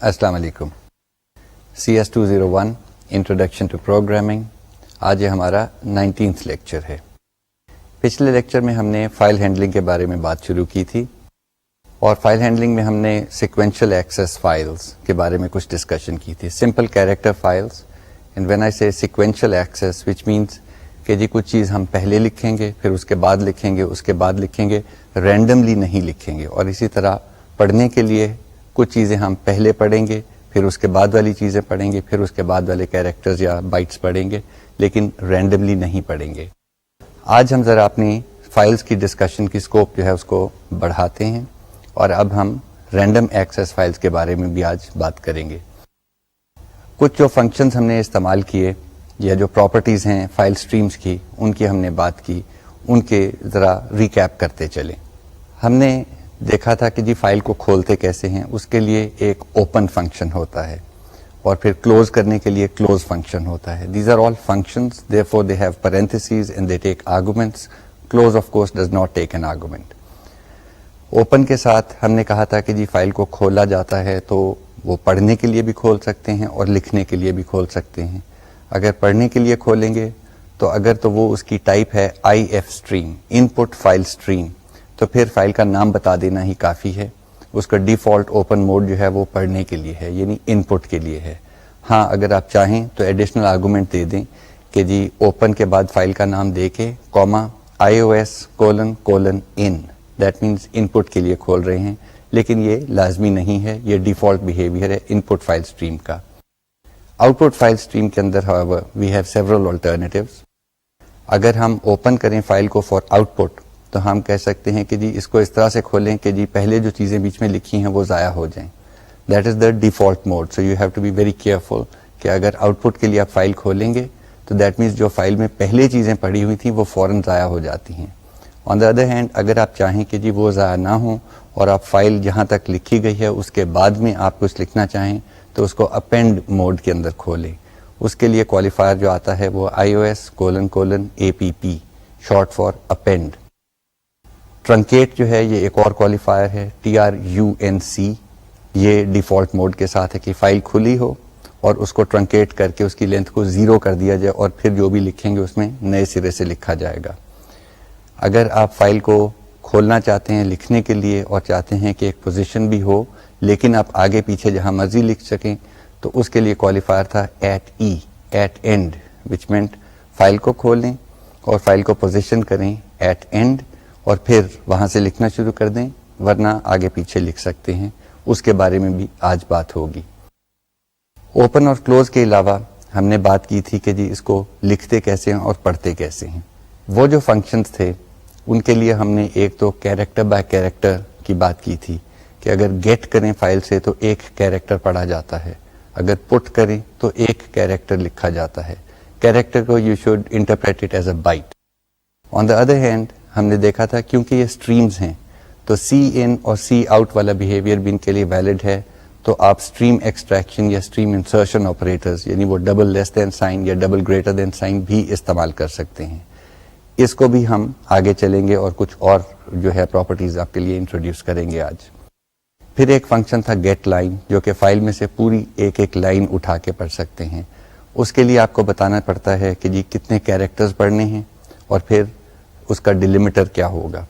السلام علیکم. CS201 introduction to programming. آج یہ ہمارا 19th لیکچر ہے. پچھلے لیکچر میں ہم نے فائل ہینڈلنگ کے بارے میں بات شروع کی تھی اور فائل ہینڈلنگ میں ہم نے سیکوینشل ایکسیس فائلز کے بارے میں کچھ ڈسکشن کی تھی. Simple character files and when I سے سیکوینشل ایکسیس وچ مینس کہ جی کچھ چیز ہم پہلے لکھیں گے پھر اس کے بعد لکھیں گے اس کے بعد لکھیں گے, رینڈملی نہیں لکھیں گے. اور اسی طرح پڑھنے کے لیے کچھ چیزیں ہم پہلے پڑھیں گے پھر اس کے بعد والی چیزیں پڑھیں گے پھر اس کے بعد والے کیریکٹرز یا بائٹس پڑھیں گے, لیکن رینڈملی نہیں پڑھیں گے. آج ہم ذرا اپنی فائلز کی ڈسکشن کی اسکوپ جو ہے اس کو بڑھاتے ہیں اور اب ہم رینڈم ایکسیس فائلز کے بارے میں بھی آج بات کریں گے. کچھ جو فنکشنز ہم نے استعمال کیے یا جو پراپرٹیز ہیں فائل سٹریمز کی, ان کی ہم نے بات کی, ان کے ذرا ریکیپ کرتے چلیں. ہم نے دیکھا تھا کہ جی فائل کو کھولتے کیسے ہیں. اس کے لیے ایک اوپن فنکشن ہوتا ہے اور پھر کلوز کرنے کے لیے کلوز فنکشن ہوتا ہے. These are all functions therefore they have parentheses and they take arguments. Close of course does not take an argument. Open کے ساتھ ہم نے کہا تھا کہ جی فائل کو کھولا جاتا ہے تو وہ پڑھنے کے لیے بھی کھول سکتے ہیں اور لکھنے کے لیے بھی کھول سکتے ہیں. اگر پڑھنے کے لیے کھولیں گے تو اگر تو وہ اس کی ٹائپ ہے IF stream, in put file stream, تو پھر فائل کا نام بتا دینا ہی کافی ہے. اس کا ڈیفالٹ اوپن موڈ جو ہے وہ پڑھنے کے لیے ہے, یعنی ان پٹ کے لیے ہے. ہاں اگر آپ چاہیں تو ایڈیشنل آرگومنٹ دے دیں کہ جی اوپن کے بعد فائل کا نام دے کے کوما iOS::in, دیٹ مینس ان پٹ کے لیے کھول رہے ہیں, لیکن یہ لازمی نہیں ہے, یہ ڈیفالٹ بیہیویئر ہے ان پٹ فائل اسٹریم کا. آؤٹ پٹ فائل اسٹریم کے اندر however we have several alternatives. اگر ہم اوپن کریں فائل کو فار آؤٹ پٹ تو ہم کہہ سکتے ہیں کہ جی اس کو اس طرح سے کھولیں کہ جی پہلے جو چیزیں بیچ میں لکھی ہیں وہ ضائع ہو جائیں. That is the default mode. So you have to be very careful کہ اگر آؤٹ پٹ کے لیے آپ فائل کھولیں گے تو دیٹ مینس جو فائل میں پہلے چیزیں پڑھی ہوئی تھیں وہ فوراً ضائع ہو جاتی ہیں. آن دا ادر ہینڈ اگر آپ چاہیں کہ جی وہ ضائع نہ ہوں اور آپ فائل جہاں تک لکھی گئی ہے اس کے بعد میں آپ کچھ لکھنا چاہیں تو اس کو اپینڈ موڈ کے اندر کھولیں. اس کے لیے کوالیفائر جو آتا ہے وہ iOS::app, short for append. Truncate جو ہے یہ ایک اور کوالیفائر ہے, TRUNC. یہ ڈیفالٹ موڈ کے ساتھ ہے کہ فائل کھلی ہو اور اس کو ٹرنکیٹ کر کے اس کی لینتھ کو 0 کر دیا جائے اور پھر جو بھی لکھیں گے اس میں نئے سرے سے لکھا جائے گا. اگر آپ فائل کو کھولنا چاہتے ہیں لکھنے کے لیے اور چاہتے ہیں کہ ایک پوزیشن بھی ہو لیکن آپ آگے پیچھے جہاں مرضی لکھ سکیں تو اس کے لیے کوالیفائر تھا @end, which meant فائل کو کھولیں اور فائل کو پوزیشن کریں @end اور پھر وہاں سے لکھنا شروع کر دیں, ورنہ آگے پیچھے لکھ سکتے ہیں. اس کے بارے میں بھی آج بات ہوگی. اوپن اور کلوز کے علاوہ ہم نے بات کی تھی کہ جی اس کو لکھتے کیسے ہیں اور پڑھتے کیسے ہیں. وہ جو فنکشنز تھے ان کے لیے ہم نے ایک تو کیریکٹر بائی کیریکٹر کی بات کی تھی کہ اگر گیٹ کریں فائل سے تو ایک کیریکٹر پڑھا جاتا ہے, اگر پٹ کریں تو ایک کیریکٹر لکھا جاتا ہے. کیریکٹر کو you should interpret it as a byte. On the other hand ہم نے دیکھا تھا کیونکہ یہ اسٹریمز ہیں تو CIN اور COUT والا بیہیویئر بھی ان کے لیے ویلڈ ہے, تو آپ اسٹریم ایکسٹریکشن یا اسٹریم انسرشن آپریٹرز یعنی وہ ڈبل لیس دین سائن یا ڈبل گریٹر دین سائن بھی استعمال کر سکتے ہیں. اس کو بھی ہم آگے چلیں گے اور کچھ اور جو ہے پراپرٹیز آپ کے لیے انٹروڈیوس کریں گے آج. پھر ایک فنکشن تھا گیٹ لائن جو کہ فائل میں سے پوری ایک لائن اٹھا کے پڑھ سکتے ہیں. اس کے لیے آپ کو بتانا پڑتا ہے کہ جی کتنے کیریکٹرز پڑھنے ہیں اور پھر اس کا ڈیلیمیٹر کیا ہوگا.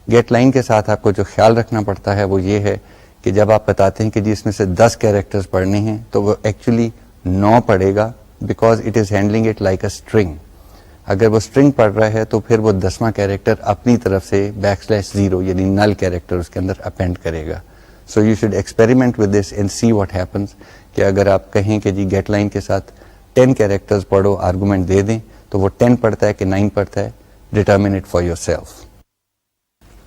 گیٹ لائن کے ساتھ آپ کو جو خیال رکھنا پڑتا ہے وہ یہ ہے کہ جب آپ بتاتے ہیں کہ جی اس میں سے 10 کیریکٹرز پڑھنے ہیں تو وہ ایکچولی 9 پڑھے گا, because it is handling it like a string. اگر وہ اسٹرنگ پڑھ رہا ہے تو پھر وہ 10واں کیریکٹر اپنی طرف سے \0 یعنی نل کیریکٹر اس کے اندر اپینڈ کرے گا. So you should experiment with this and see what happens کہ اگر آپ کہیں کہ جی گیٹ لائن کے ساتھ 10 کیریکٹرز پڑھو, آرگومنٹ دے دیں تو وہ 10 پڑھتا ہے کہ 9 پڑھتا ہے, determine it for yourself.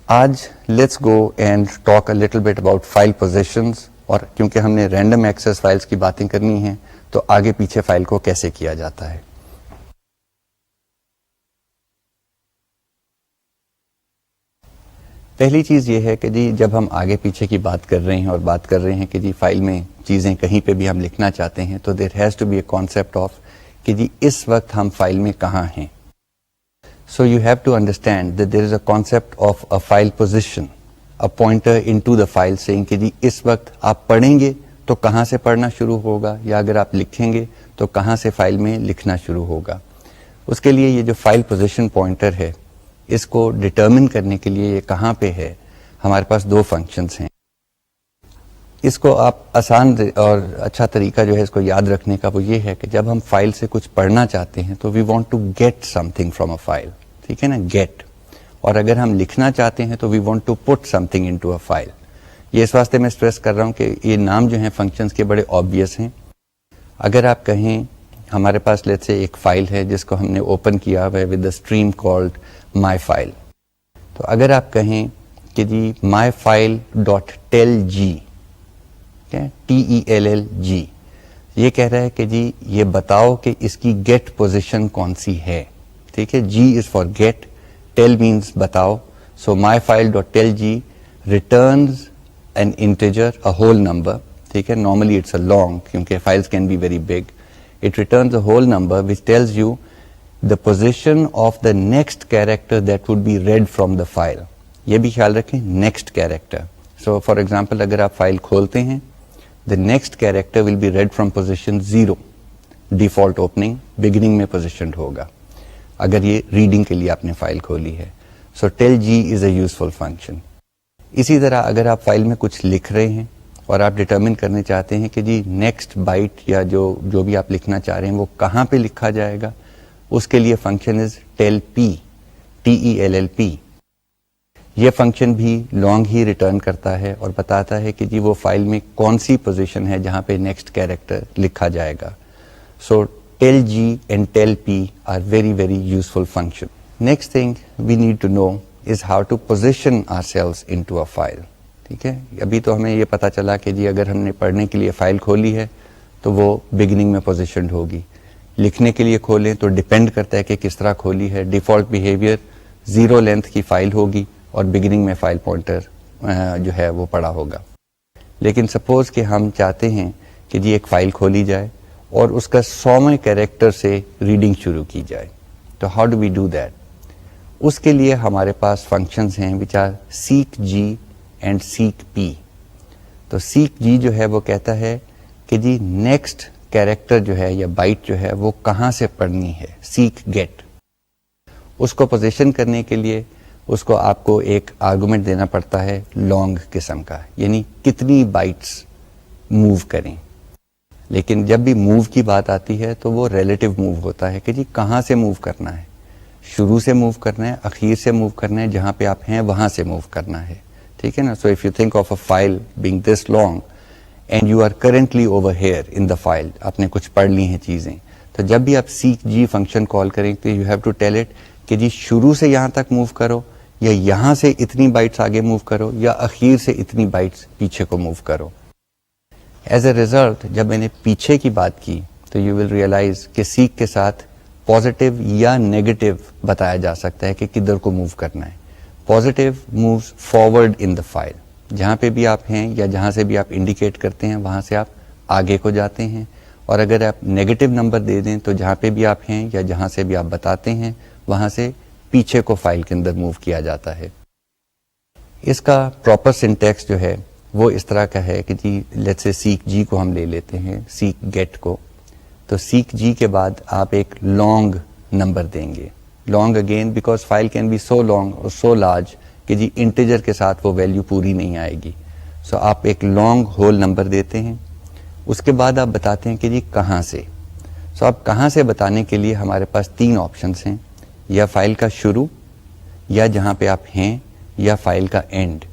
آج let's go and talk a little bit about file positions, اور کیونکہ ہم نے رینڈم ایکسیس فائلز کی باتیں کرنی ہیں تو آگے پیچھے فائل کو کیسے کیا جاتا ہے. پہلی چیز یہ ہے کہ جی جب ہم آگے پیچھے کی بات کر رہے ہیں اور بات کر رہے ہیں کہ جی فائل میں چیزیں کہیں پہ بھی ہم لکھنا چاہتے ہیں تو there has to be a concept of کہ جی اس وقت ہم فائل میں کہاں ہیں. So you have to understand that there is a concept of a file position, a pointer into the file seeing کہ جی اس وقت آپ پڑھیں گے تو کہاں سے پڑھنا شروع ہوگا, یا اگر آپ لکھیں گے تو کہاں سے فائل میں لکھنا شروع ہوگا. اس کے لیے یہ جو فائل پوزیشن پوائنٹر ہے, اس کو ڈٹرمن کرنے کے لیے یہ کہاں پہ ہے, ہمارے پاس دو فنکشنز ہیں. اس کو آپ آسان اور اچھا طریقہ جو ہے اس کو یاد رکھنے کا وہ یہ ہے کہ جب ہم فائل سے کچھ پڑھنا چاہتے ہیں تو we want to get something from a file, ٹھیک ہے نا, گیٹ. اور اگر ہم لکھنا چاہتے ہیں تو we want to put something in to a file. یہ اس واسطے میں اسٹریس کر رہا ہوں کہ یہ نام جو ہیں فنکشنز کے بڑے آبویس ہیں. اگر آپ کہیں ہمارے پاس لیٹ سے ایک فائل ہے جس کو ہم نے اوپن کیا ہوا ہے with a stream called my file, تو اگر آپ کہیں کہ جی my file dot tell G, TELLG, یہ کہہ رہا ہے کہ جی یہ بتاؤ کہ اس کی گیٹ پوزیشن کون سی ہے, ٹھیک ہے. G is for get, tell means بتاؤ. So my file dot tell G returns an integer, a whole number, ٹھیک ہے. نارملی اٹس اے لانگ کیونکہ files can be very big. It returns a whole number which tells you the position of the next character that would be read from the file. یہ بھی خیال رکھیں, next character. So for example اگر آپ file کھولتے ہیں, the next character will be read from position 0. default opening beginning میں positioned ہوگا اگر یہ ریڈنگ کے لیے آپ نے فائل کھولی ہے. So tell G is a useful function. اسی طرح اگر آپ فائل میں کچھ لکھ رہے ہیں اور آپ ڈٹرمن کرنے چاہتے ہیں کہ جی نیکسٹ بائٹ یا جو بھی آپ لکھنا چاہ رہے ہیں وہ کہاں پہ لکھا جائے گا, اس کے لیے function is tell P, TELLP. یہ فنکشن بھی لانگ ہی ریٹرن کرتا ہے اور بتاتا ہے کہ جی وہ فائل میں کون سی پوزیشن ہے جہاں پہ نیکسٹ کیریکٹر لکھا جائے گا. So tell G and tell P are very very useful function. Next thing we need to know is how to position ourselves in to a file, ٹھیک ہے. ابھی تو ہمیں یہ پتا چلا کہ جی اگر ہم نے پڑھنے کے لیے فائل کھولی ہے تو وہ بگننگ میں پوزیشنڈ ہوگی. لکھنے کے لیے کھولیں تو ڈیپینڈ کرتا ہے کہ کس طرح کھولی ہے. ڈیفالٹ بیہیویئر 0 لینتھ کی فائل ہوگی اور بگننگ میں فائل پوائنٹر جو ہے وہ پڑا ہوگا. لیکن سپوز کہ ہم چاہتے ہیں کہ جی ایک فائل کھولی جائے اور اس کا 100ویں کیریکٹر سے ریڈنگ شروع کی جائے, تو how do we do that. اس کے لیے ہمارے پاس فنکشنز ہیں which are seek G and seek پی. تو سیک جی جو ہے وہ کہتا ہے کہ جی نیکسٹ کیریکٹر جو ہے یا بائٹ جو ہے وہ کہاں سے پڑھنی ہے, سیک گیٹ. اس کو پوزیشن کرنے کے لیے اس کو آپ کو ایک آرگومنٹ دینا پڑتا ہے لانگ قسم کا, یعنی کتنی بائٹس موو کریں. لیکن جب بھی موو کی بات آتی ہے تو وہ ریلیٹو موو ہوتا ہے کہ جی کہاں سے موو کرنا ہے, شروع سے موو کرنا ہے, اخیر سے موو کرنا ہے, جہاں پہ آپ ہیں وہاں سے موو کرنا ہے, ٹھیک ہے نا. So if you think of a file being this long and you are currently over here in the file, آپ نے کچھ پڑھ لی ہیں چیزیں, تو جب بھی آپ سیک جی فنکشن کال کریں تو you have to tell it کہ جی شروع سے یہاں تک موو کرو, یا یہاں سے اتنی بائٹس آگے موو کرو, یا اخیر سے اتنی بائٹس پیچھے کو موو کرو. ایز اے ریزلٹ جب میں نے پیچھے کی بات کی تو یو ول ریئلائز کہ سیک کے ساتھ پازیٹیو یا نیگیٹو بتایا جا سکتا ہے کہ کدھر کو موو کرنا ہے. Positive moves forward in the file, جہاں پہ بھی آپ ہیں یا جہاں سے بھی آپ انڈیکیٹ کرتے ہیں وہاں سے آپ آگے کو جاتے ہیں. اور اگر آپ نیگیٹو نمبر دے دیں تو جہاں پہ بھی آپ ہیں یا جہاں سے بھی آپ بتاتے ہیں وہاں سے پیچھے کو فائل کے اندر موو کیا جاتا ہے. اس کا پراپر سنٹیکس جو ہے وہ اس طرح کا ہے کہ جی لیٹس سے سیک جی کو ہم لے لیتے ہیں, سیک گیٹ کو. تو سیک جی کے بعد آپ ایک لانگ نمبر دیں گے, long again because file can be so long or so large کہ جی انٹیجر کے ساتھ وہ ویلیو پوری نہیں آئے گی. سو آپ ایک لانگ ہول نمبر دیتے ہیں. اس کے بعد آپ بتاتے ہیں کہ جی کہاں سے. سو آپ کہاں سے بتانے کے لیے ہمارے پاس 3 آپشنس ہیں, یا فائل کا شروع, یا جہاں پہ آپ ہیں, یا فائل کا اینڈ.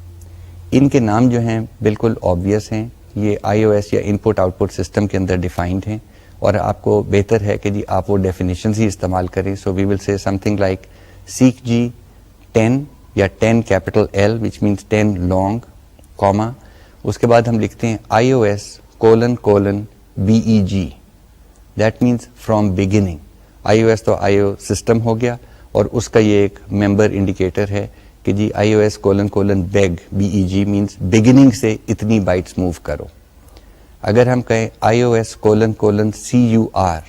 ان کے نام جو ہیں بالکل آبویس ہیں, یہ iOS یا انپٹ آؤٹ پٹ سسٹم کے اندر ڈیفائنڈ ہیں, اور آپ کو بہتر ہے کہ جی آپ وہ ڈیفینیشنز ہی استعمال کریں. سو وی ول سے سم تھنگ لائک سیک جی 10 یا 10 capital L which means 10 long, comma, اس کے بعد ہم لکھتے ہیں iOS :BEG, that means from beginning. iOS تو IO سسٹم ہو گیا, اور اس کا یہ ایک ممبر انڈیکیٹر ہے کہ جی iOS :beg, BEG means beginning سے اتنی بائٹس موو کرو. اگر ہم کہیں iOS :CUR,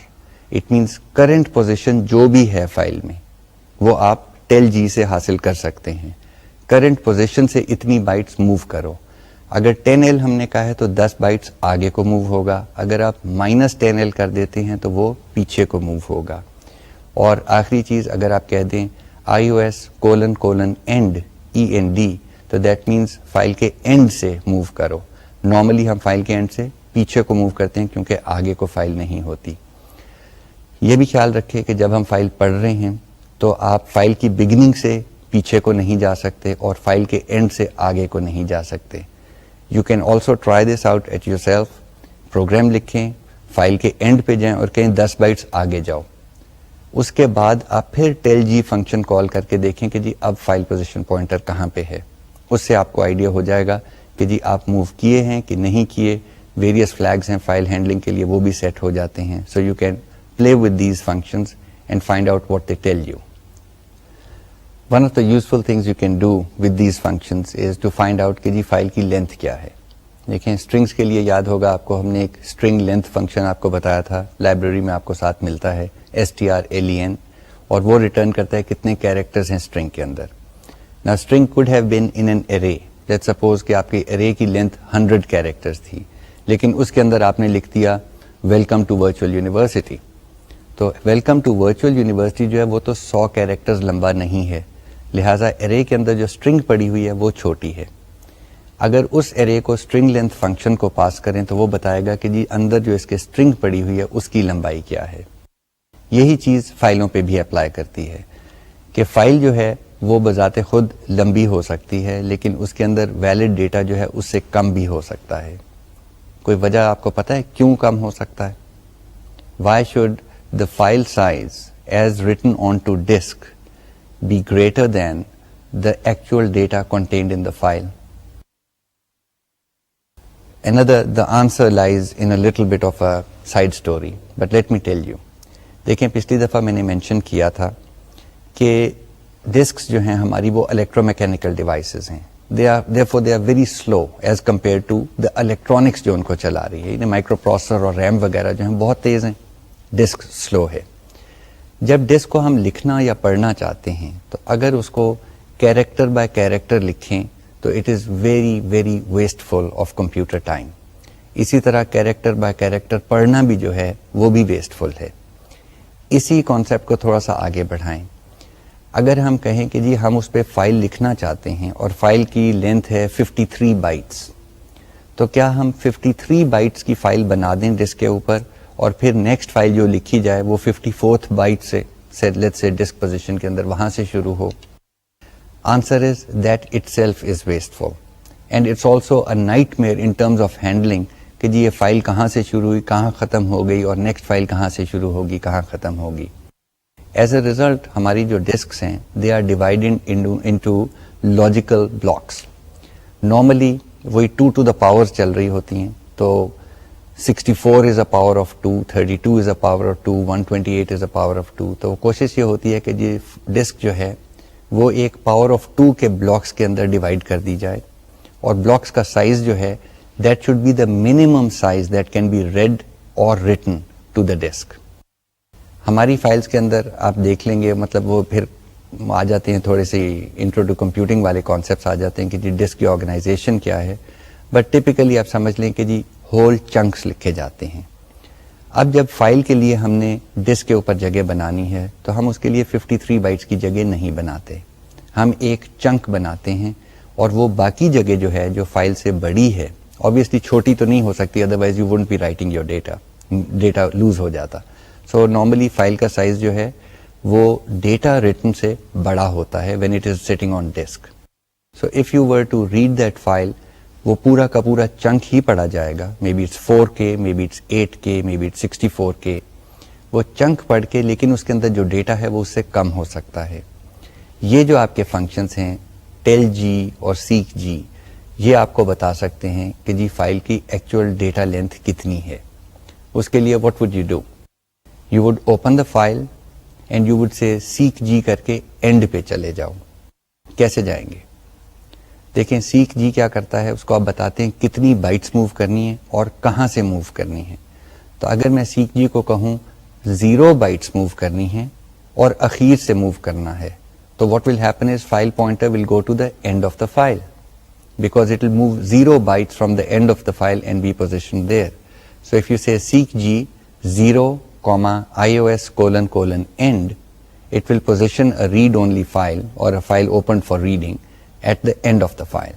it means current position جو بھی ہے فائل میں وہ آپ ٹیل جی سے حاصل کر سکتے ہیں, کرنٹ پوزیشن سے اتنی بائٹس موو کرو. اگر 10L ہم نے کہا ہے تو 10 بائٹس آگے کو موو ہوگا. اگر آپ -10L کر دیتے ہیں تو وہ پیچھے کو موو ہوگا. اور آخری چیز اگر آپ کہہ دیں iOS::end END تو دیٹ مینس فائل کے اینڈ سے موو کرو. نارملی ہم فائل کے اینڈ سے پیچھے کو موو کرتے ہیں کیونکہ آگے کو فائل نہیں ہوتی. یہ بھی خیال رکھیں کہ جب ہم فائل پڑھ رہے ہیں تو آپ فائل کی بگننگ سے پیچھے کو نہیں جا سکتے اور فائل کے اینڈ سے آگے کو نہیں جا سکتے. You can also try this out at yourself. Program لکھیں, فائل کے اینڈ پہ جائیں اور کہیں 10 بائٹس آگے جاؤ. اس کے بعد آپ پھر ٹیل جی فنکشن کال کر کے دیکھیں کہ جی اب فائل پوزیشن پوائنٹر کہاں پہ ہے. اس سے آپ کو آئیڈیا ہو جائے گا کہ جی آپ موو کیے ہیں کہ نہیں کیے. ویریس فلیگز ہیں فائل ہینڈلنگ کے لیے, وہ بھی سیٹ ہو جاتے ہیں. So you can play with these functions and find out what they tell you. One of the useful things you can do with these functions is to find out کہ جی file کی length کیا ہے. دیکھیں strings کے لیے یاد ہوگا آپ کو, ہم نے ایک اسٹرنگ لینتھ فنکشن آپ کو بتایا تھا, لائبریری میں آپ کو ساتھ ملتا ہے strlen, اور وہ ریٹرن کرتا ہے کتنے کیریکٹرز ہیں اسٹرنگ کے اندر. Now string could have been in an array. Let's suppose کہ آپ کی array کی لینتھ 100 کیریکٹرز تھی, لیکن اس کے اندر آپ نے لکھ دیا ویلکم ٹو ورچوئل یونیورسٹی. تو ویلکم ٹو ورچوئل یونیورسٹی جو ہے وہ تو 100 کیریکٹرز لمبا نہیں ہے, لہٰذا ارے کے اندر جو اسٹرنگ پڑی ہوئی ہے وہ چھوٹی ہے. اگر اس ارے کو اسٹرنگ لینتھ فنکشن کو پاس کریں تو وہ بتائے گا کہ جی اندر جو اس کے اسٹرنگ پڑی ہوئی ہے اس کی لمبائی کیا ہے. یہی چیز فائلوں پہ بھی اپلائی کرتی ہے کہ فائل جو ہے وہ بذات خود لمبی ہو سکتی ہے, لیکن اس کے اندر ویلڈ ڈیٹا جو ہے اس سے کم بھی ہو سکتا ہے. کوئی وجہ آپ کو پتہ ہے کیوں کم ہو سکتا ہے؟ Why should the file size as written onto disk be greater than the actual data contained in the file? The answer lies in a little bit of a side story, but let me tell you. دیکھیں پچھلی دفعہ میں نے mention کیا تھا کہ discuss جو ہیں ہماری وہ الیکٹرو میکینیکل ڈیوائسز ہیں. therefore they are very slow as compared to the electronics جو ان کو چلا رہی ہے. مائکرو پروسیسر اور ریم وغیرہ جو ہیں بہت تیز ہیں, ڈسک سلو ہے. جب ڈسک کو ہم لکھنا یا پڑھنا چاہتے ہیں تو اگر اس کو کیریکٹر بائی کیریکٹر لکھیں تو it is very very wasteful of computer time. اسی طرح کیریکٹر بائی کیریکٹر پڑھنا بھی جو ہے وہ بھی ویسٹفل ہے. اسی کانسیپٹ کو تھوڑا سا آگے بڑھائیں. اگر ہم کہیں کہ جی ہم اس پہ فائل لکھنا چاہتے ہیں اور فائل کی لینتھ ہے 53 بائٹس, تو کیا ہم 53 بائٹس کی فائل بنا دیں ڈسک کے اوپر اور پھر نیکسٹ فائل جو لکھی جائے وہ 54th بائٹ سے لیٹس سے ڈسک پوزیشن کے اندر وہاں سے شروع ہو؟ Answer is that itself is wasteful and it's also a nightmare in terms of handling کہ جی یہ فائل کہاں سے شروع ہوئی, کہاں ختم ہو گئی, اور نیکسٹ فائل کہاں سے شروع ہوگی, کہاں ختم ہوگی. ایز اے ریزلٹ ہماری جو ڈسکس ہیں they are divided into logical blocks. Normally وہی 2 to the power چل رہی ہوتی ہیں, تو 64 is a power of 2, 32 is a power of 2, 128 is a power of 2. تو کوشش یہ ہوتی ہے کہ جی ڈسک جو ہے وہ ایک پاور آف 2 کے بلاکس کے اندر ڈیوائڈ کر دی جائے, اور بلاکس کا سائز جو ہے that should be the minimum size that can be read or written to the disk. ہماری فائلز کے اندر آپ دیکھ لیں گے, مطلب وہ پھر آ جاتے ہیں تھوڑے سے انٹرو ٹو کمپیوٹنگ والے کانسیپٹس آ جاتے ہیں کہ جی ڈسک کی آرگنائزیشن کیا ہے, بٹ ٹپیکلی آپ سمجھ لیں کہ جی ہول چنکس لکھے جاتے ہیں. اب جب فائل کے لیے ہم نے ڈسک کے اوپر جگہ بنانی ہے تو ہم اس کے لیے 53 بائٹس کی جگہ نہیں بناتے, ہم ایک چنک بناتے ہیں, اور وہ باقی جگہ جو ہے جو فائل سے بڑی ہے, obviously چھوٹی تو نہیں ہو سکتی otherwise you won't be writing your data lose ہو جاتا. سو نارملی فائل کا سائز جو ہے وہ ڈیٹا ریٹن سے بڑا ہوتا ہے when it is sitting on disk. So if you were to read that file, وہ پورا کا پورا چنک ہی پڑا جائے گا, maybe it's 4K, maybe it's 8K, maybe it's 64K. وہ چنک پڑھ کے لیکن اس کے اندر جو ڈیٹا ہے وہ اس سے کم ہو سکتا ہے. یہ جو آپ کے فنکشنز ہیں ٹیل جی اور سیک جی, یہ آپ کو بتا سکتے ہیں کہ جی فائل کی ایکچوئل ڈیٹا لینتھ کتنی ہے. اس کے لیے what would you do? You would open the file and you would say seek G کر کے اینڈ پہ چلے جاؤ. کیسے جائیں گے؟ دیکھیں سیک جی کیا کرتا ہے, اس کو آپ بتاتے ہیں کتنی بائٹس موو کرنی ہے اور کہاں سے موو کرنی ہے. تو اگر میں سیک جی کو کہوں 0 بائٹس موو کرنی ہے اور اخیر سے موو کرنا ہے, تو what will happen is file pointer will go to the end of the file. because it will move 0 bytes from the end of the file and be positioned there. So if you say seek G 0, ios::end, it will position a read-only file or a file opened for reading at the end of the file.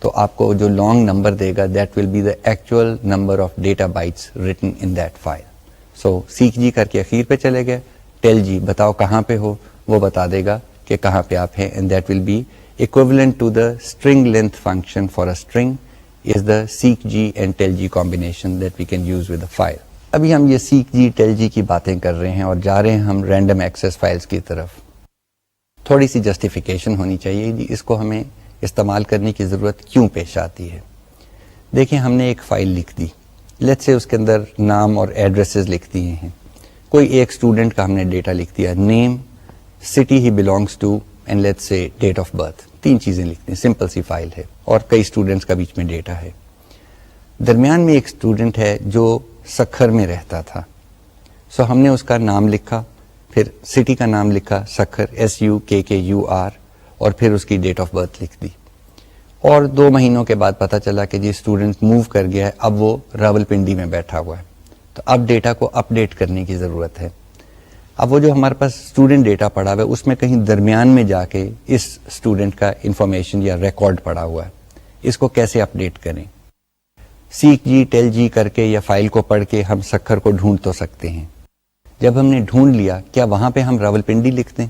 تو آپ کو جو long number they God that will be the actual number of data bytes written in that file. So seek G کر کے اخیر پہ چلے گئے, tell G بتاؤ کہاں پہ ہو, وہ بتا دے گا کہ کہاں پہ آپ ہیں, and that will be equivalent to the string length function for a string is the seek G and tell G combination that we can use with a file. ابھی ہم یہ seek G tell G کی باتیں کر رہے ہیں اور جا رہے ہیں ہم random access files کی طرف. تھوڑی سی جسٹیفیکیشن ہونی چاہیے جی اس کو ہمیں استعمال کرنے کی ضرورت کیوں پیش آتی ہے. دیکھیں ہم نے ایک فائل لکھ دی, لیٹس سے اس کے اندر نام اور ایڈریسز لکھ دیے ہیں. کوئی ایک اسٹوڈنٹ کا ہم نے ڈیٹا لکھ دیا, name, city he belongs to, and let's say date of birth. 3 چیزیں لکھ دیں, سمپل سی فائل ہے اور کئی اسٹوڈنٹس کا بیچ میں ڈیٹا ہے. درمیان میں ایک اسٹوڈنٹ ہے جو سکھر میں رہتا تھا, سو ہم نے اس کا نام لکھا, پھر سٹی کا نام لکھا سکھر SUKKUR, اور پھر اس کی ڈیٹ آف برتھ لکھ دی. اور 2 مہینوں کے بعد پتا چلا کہ جی اسٹوڈنٹ موو کر گیا ہے, اب وہ راولپنڈی میں بیٹھا ہوا ہے, تو اب ڈیٹا کو اپ ڈیٹ کرنے کی ضرورت ہے. اب وہ جو ہمارے پاس اسٹوڈنٹ ڈیٹا پڑا ہوا ہے اس میں کہیں درمیان میں جا کے اس اسٹوڈنٹ کا انفارمیشن یا ریکارڈ پڑا ہوا ہے, اس کو کیسے اپ ڈیٹ کریں. سیک جی ٹیل جی کر کے یا فائل کو پڑھ کے ہم سکھر کو ڈھونڈ تو سکتے ہیں. جب ہم نے ڈھونڈ لیا کیا وہاں پہ ہم راولپنڈی لکھ دیں,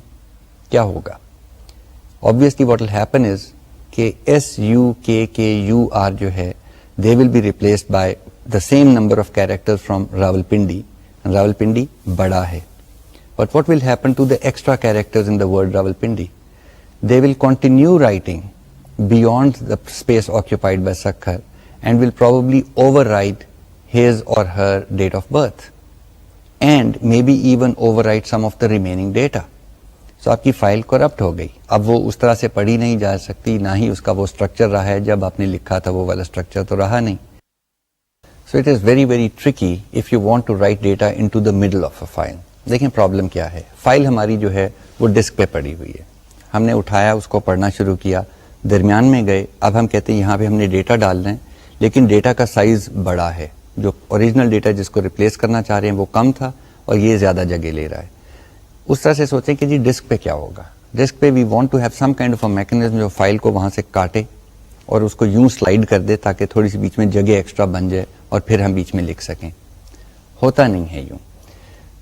کیا ہوگا؟ obviously what will happen is کہ SUKKUR جو ہے they will be replaced by the same number of characters from Rawalpindi, and Rawalpindi بڑا ہے. But what will happen to the extra characters in the word Rawalpindi? They will continue writing beyond the space occupied by Sakhar and will probably overwrite his or her date of birth and maybe even overwrite some of the remaining data. So آپ کی file corrupt ہو گئی, اب وہ اس طرح سے پڑھی نہیں جا سکتی, نہ ہی اس کا وہ اسٹرکچر رہا ہے, جب آپ نے لکھا تھا وہ والا اسٹرکچر تو رہا نہیں. So it is very very tricky if you want to write data into the middle of a file. دیکھیں پرابلم کیا ہے, فائل ہماری جو ہے وہ ڈسک پہ پڑی ہوئی ہے, ہم نے اٹھایا اس کو پڑھنا شروع کیا, درمیان میں گئے, اب ہم کہتے ہیں یہاں پہ ہم نے ڈیٹا ڈالنا ہے, لیکن ڈیٹا کا سائز بڑا ہے, جو اوریجنل ڈیٹا جس کو ریپلیس کرنا چاہ رہے ہیں وہ کم تھا اور یہ زیادہ جگہ لے رہا ہے. اس طرح سے سوچیں کہ جی ڈسک پہ کیا ہوگا. ڈسک پہ we want to have some kind of a mechanism جو فائل کو وہاں سے کاٹے اور اس کو یوں سلائڈ کر دے تاکہ تھوڑی سی بیچ میں جگہ ایکسٹرا بن جائے اور پھر ہم بیچ میں لکھ سکیں. ہوتا نہیں ہے یوں.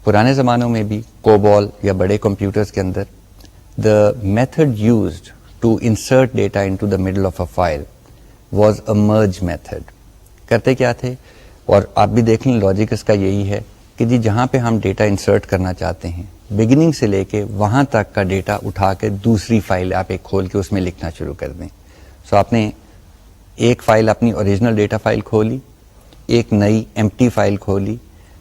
پرانے زمانوں میں بھی کوبال یا بڑے کمپیوٹرز کے اندر the method used to insert data into the middle of a file was a merge method. کرتے کیا تھے, اور آپ بھی دیکھ لیں لاجک اس کا یہی ہے کہ جی جہاں پہ ہم ڈیٹا انسرٹ کرنا چاہتے ہیں بگننگ سے لے کے وہاں تک کا ڈیٹا اٹھا کے دوسری فائل آپ ایک کھول کے اس میں لکھنا شروع کر دیں. سو آپ نے ایک فائل اپنی اوریجنل ڈیٹا فائل کھولی, ایک نئی ایمپٹی فائل کھولی,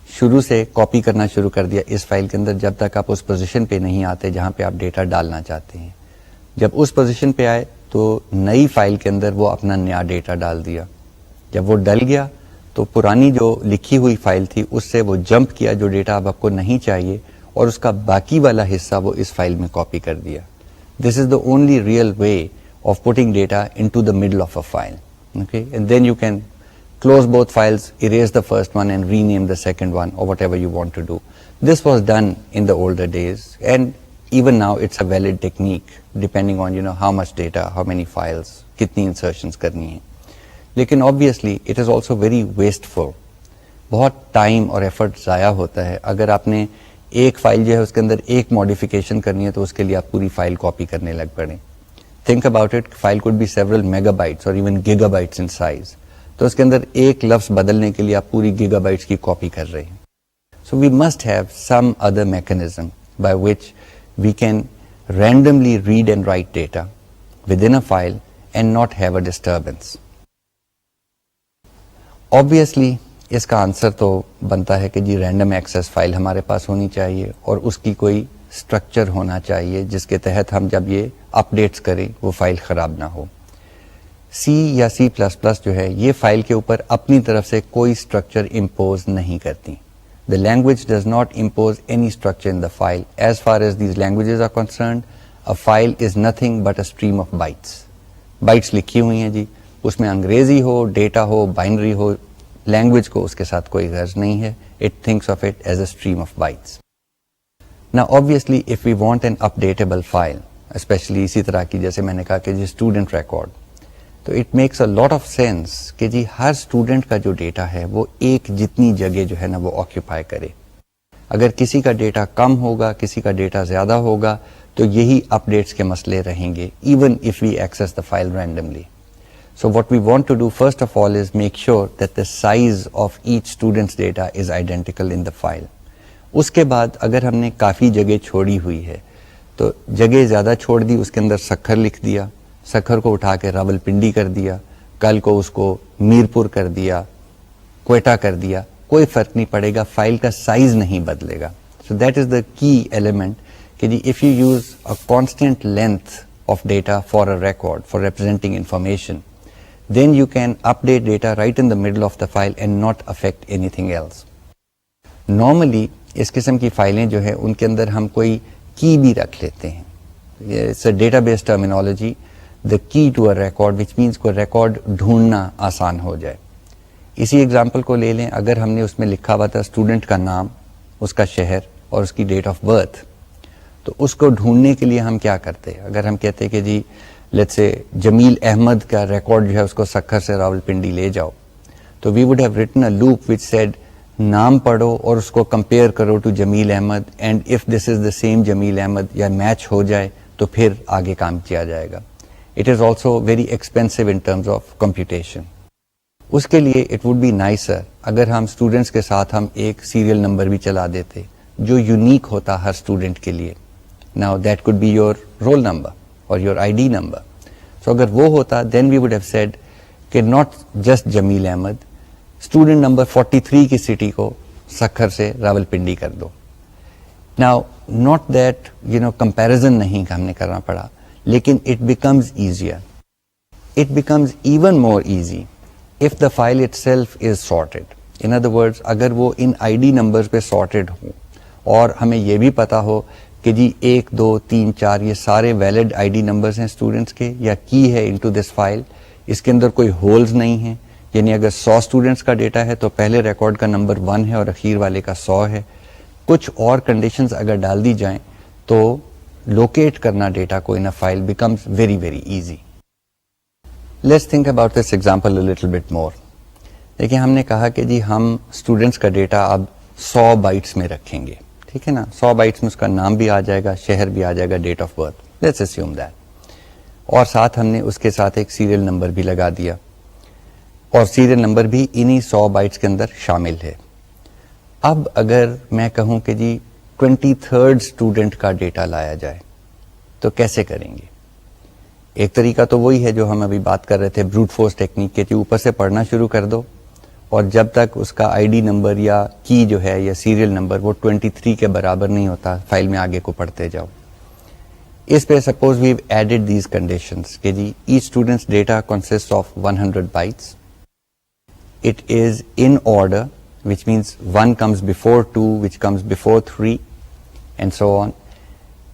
شروع سے کاپی کرنا شروع کر دیا اس فائل کے اندر جب تک آپ اس پوزیشن پہ نہیں آتے جہاں پہ آپ ڈیٹا ڈالنا چاہتے ہیں. جب اس پوزیشن پہ آئے تو نئی فائل کے اندر وہ اپنا نیا ڈیٹا ڈال دیا. جب وہ ڈل گیا تو پرانی جو لکھی ہوئی فائل تھی اس سے وہ جمپ کیا جو ڈیٹا اب آپ کو نہیں چاہیے, اور اس کا باقی والا حصہ وہ اس فائل میں کاپی کر دیا. This is the only real way of putting data into the middle of a file. Okay, and then you can close both files, erase the first one and rename the second one or whatever you want to do. This was done in the older days and even now it's a valid technique depending on how much data, how many files, kitni insertions karni hai. Lekin obviously it is also very wasteful. بہت time اور effort ضائع ہوتا ہے اگر آپ نے ایک file جو ہے اس کے اندر ایک ماڈیفکیشن کرنی ہے تو اس کے لیے آپ پوری فائل کاپی کرنے لگ پڑیں. Think about it, file could be several megabytes or even gigabytes in size, تو اس کے اندر ایک لفظ بدلنے کے لیے آپ پوری گیگا بائٹس کی کاپی کر رہے ہیں. So we must have some other mechanism by which we can randomly read and write data within a file and not have a disturbance. Obviously اس کا آنسر تو بنتا ہے کہ جی رینڈم ایکسیس فائل ہمارے پاس ہونی چاہیے اور اس کی کوئی اسٹرکچر ہونا چاہیے جس کے تحت ہم جب یہ اپڈیٹس کریں وہ فائل خراب نہ ہو. سی یا سی پلس پلس جو ہے یہ فائل کے اوپر اپنی طرف سے کوئی اسٹرکچر امپوز نہیں کرتی. The language does not impose any structure in the file. As far as these languages are concerned, a file is nothing but a stream of bytes. Bytes لکھی ہوئی ہیں جی, اس میں انگریزی ہو, ڈیٹا ہو, بائنری ہو, language کو اس کے ساتھ کوئی غرض نہیں ہے. It thinks of it as a stream of bytes. Now obviously if we want an updatable file, especially اسی طرح کی جیسے میں نے کہا کہ جی اسٹوڈنٹ ریکارڈ, تو it makes a lot of sense کہ جی ہر اسٹوڈنٹ کا جو ڈیٹا ہے وہ ایک جتنی جگہ جو ہے نا وہ آکیوپائی کرے. اگر کسی کا ڈیٹا کم ہوگا, کسی کا ڈیٹا زیادہ ہوگا, تو یہی اپڈیٹس کے مسئلے رہیں گے, even if we access the file randomly. So what we want to do first of all is make sure that the size of each student's data is identical in the file. اس کے بعد اگر ہم نے کافی جگہ چھوڑی ہوئی ہے تو جگہ زیادہ چھوڑ دی, اس کے اندر سکھر لکھ دیا, سکھر کو اٹھا کے راول پنڈی کر دیا, کل کو اس کو میرپور کر دیا, کوئٹہ کر دیا, کوئی فرق نہیں پڑے گا, فائل کا سائز نہیں بدلے گا. So that is the key element کہ جی if you use a constant length of data for a record, for representing information, then you can update data right in the middle of the file and not affect anything else. Normally اس قسم کی فائلیں جو ہے ان کے اندر ہم کوئی کی بھی رکھ لیتے ہیں. It's a database terminology, the key to a record, which means کوئی ریکارڈ ڈھونڈنا آسان ہو جائے. اسی ایگزامپل کو لے لیں, اگر ہم نے اس میں لکھا ہوا تھا اسٹوڈنٹ کا نام, اس کا شہر اور اس کی ڈیٹ آف برتھ, تو اس کو ڈھونڈنے کے لیے ہم کیا کرتے ہیں؟ اگر ہم کہتے کہ جی لیٹس سے جمیل احمد کا ریکارڈ جو ہے اس کو سکھر سے راول پنڈی لے جاؤ, تو we would have written a loop which said نام پڑھو اور اس کو کمپیئر کرو to Jamil Ahmad, and if this is the same Jamil Ahmad یا میچ ہو جائے تو پھر آگے کام کیا جائے گا. It is also very expensive in terms of computation. اس کے لیے اٹ وڈ بی نائسر اگر ہم اسٹوڈنٹس کے ساتھ ہم ایک سیریل نمبر بھی چلا دیتے جو یونیک ہوتا ہر اسٹوڈنٹ کے لیے. Now that code be your roll number or your ID number. So اگر وہ ہوتا then we would have said کہ not just Jamil Ahmed, student number 43 کی سٹی کو سکھر سے راول پنڈی کر دو. ناؤ ناٹ دیٹ کمپیریزن نہیں ہم نے کرنا پڑا, لیکن it becomes easier. It becomes even more easy if the file itself is sorted. In other words, اگر وہ ان آئی ڈی نمبرز پہ sorted ہوں اور ہمیں یہ بھی پتا ہو کہ جی 1 2 3 4 یہ سارے ویلڈ آئی ڈی نمبرز ہیں اسٹوڈنٹس کے, یا کی ہے انٹو دس فائل, اس کے اندر کوئی ہولز نہیں ہیں, یعنی اگر 100 اسٹوڈنٹس کا ڈیٹا ہے تو پہلے ریکارڈ کا نمبر 1 ہے اور اخیر والے کا 100 ہے. کچھ اور کنڈیشنز اگر ڈال دی جائیں تو لوکیٹ کرنا ڈیٹا کو in file becomes very very easy. Let's think about this example a little bit more. دیکھیں ہم نے کہا کہ جی ہم اسٹوڈنٹس کا ڈیٹا اب 100 بائٹس میں رکھیں گے, ٹھیک ہے نا. 100 بائٹس میں اس کا نام بھی آ جائے گا, شہر بھی آ جائے گا, date of birth, let's assume that. اور ساتھ ہم نے اس کے ساتھ ایک سیریل نمبر بھی لگا دیا, اور سیریل نمبر بھی انہی 100 بائٹس کے اندر شامل ہے. اب اگر میں کہوں کہ جی 23rd اسٹوڈنٹ کا ڈیٹا لایا جائے تو کیسے کریں گے؟ ایک طریقہ تو وہی ہے جو ہم ابھی بات کر رہے تھے, بروٹ فورس ٹیکنیک کے, اوپر سے پڑھنا شروع کر دو اور جب تک اس کا آئی ڈی نمبر یا کی جو ہے یا سیریل نمبر وہ 23 کے برابر نہیں ہوتا فائل میں آگے کو پڑھتے جاؤ. اس پہ suppose we've added these conditions کہ جی each students data consist of 100 bytes, it is in order which means 1 comes before 2 which comes before 3 and so on.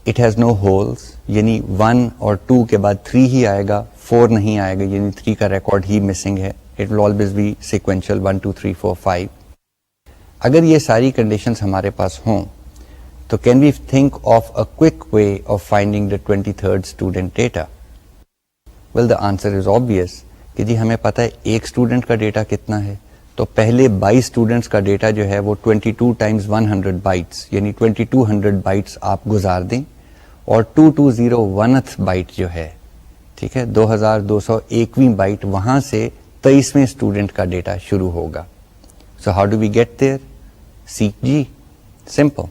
It has no holes, یعنی 1 اور 2 کے بعد 3 ہی آئے گا, 4 نہیں آئے گا, یعنی 3 کا ریکارڈ ہی مسنگ ہے. It will always be sequential 1 2 3 4 5. اگر یہ ساری کنڈیشنز ہمارے پاس ہوں تو can we think of a quick way of finding the 23rd student data? Well, the answer is obvious کہ جی ہمیں پتہ ہے ایک اسٹوڈنٹ کا ڈیٹا کتنا ہے, تو پہلے 22 اسٹوڈنٹس کا ڈیٹا جو ہے وہ 22 ٹائمز 100 بائٹس یعنی 2200 بائٹس آپ گزار دیں, اور 2201th بائٹ جو ہے, ٹھیک ہے, 2201ویں بائٹ, وہاں سے 23ویں اسٹوڈنٹ کا ڈیٹا شروع ہوگا. So how do we get there? Seek جی, سمپل,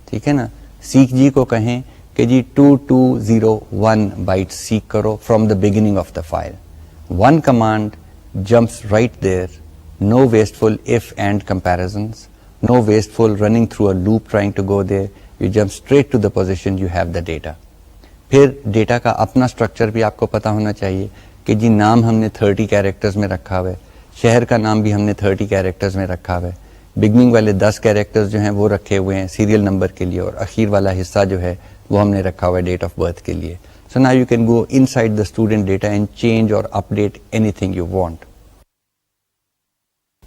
ٹھیک ہے نا. سیک جی کو کہیں کہ جی 2201 بائٹ سیک کرو from the beginning of the file. One command jumps right there, no wasteful if and comparisons, no wasteful running through a loop trying to go there, you jump straight to the position you have the data. پھر data کا اپنا structure بھی آپ کو پتا ہونا چاہیے کہ جی نام ہم نے 30 کیریکٹرز میں رکھا ہوا ہے, شہر کا نام بھی ہم نے 30 کیریکٹرز میں رکھا ہوا ہے, بگننگ والے 10 کیریکٹرز جو ہیں وہ رکھے ہوئے ہیں سیریل نمبر کے لیے, اور اخیر والا حصہ جو ہے وہ ہم نے رکھا ہوا ہے ڈیٹ آف برتھ کے لیے. سو نا you can go inside the student data and change or update anything you want.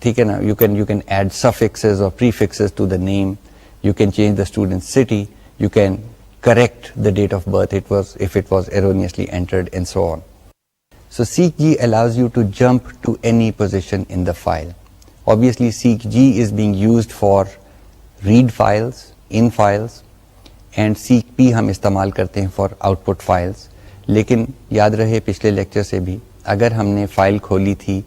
ٹھیک ہے نا, you can add suffixes or prefixes to the name, you can change the student city, you can correct the date of birth if it was erroneously entered, and so on. So seekg allows you to jump to any position in the file. Obviously seekg is being used for read files, in files, and seekp ہم استعمال کرتے ہیں for output files. لیکن یاد رہے پچھلے lecture سے بھی, اگر ہم نے فائل کھولی تھی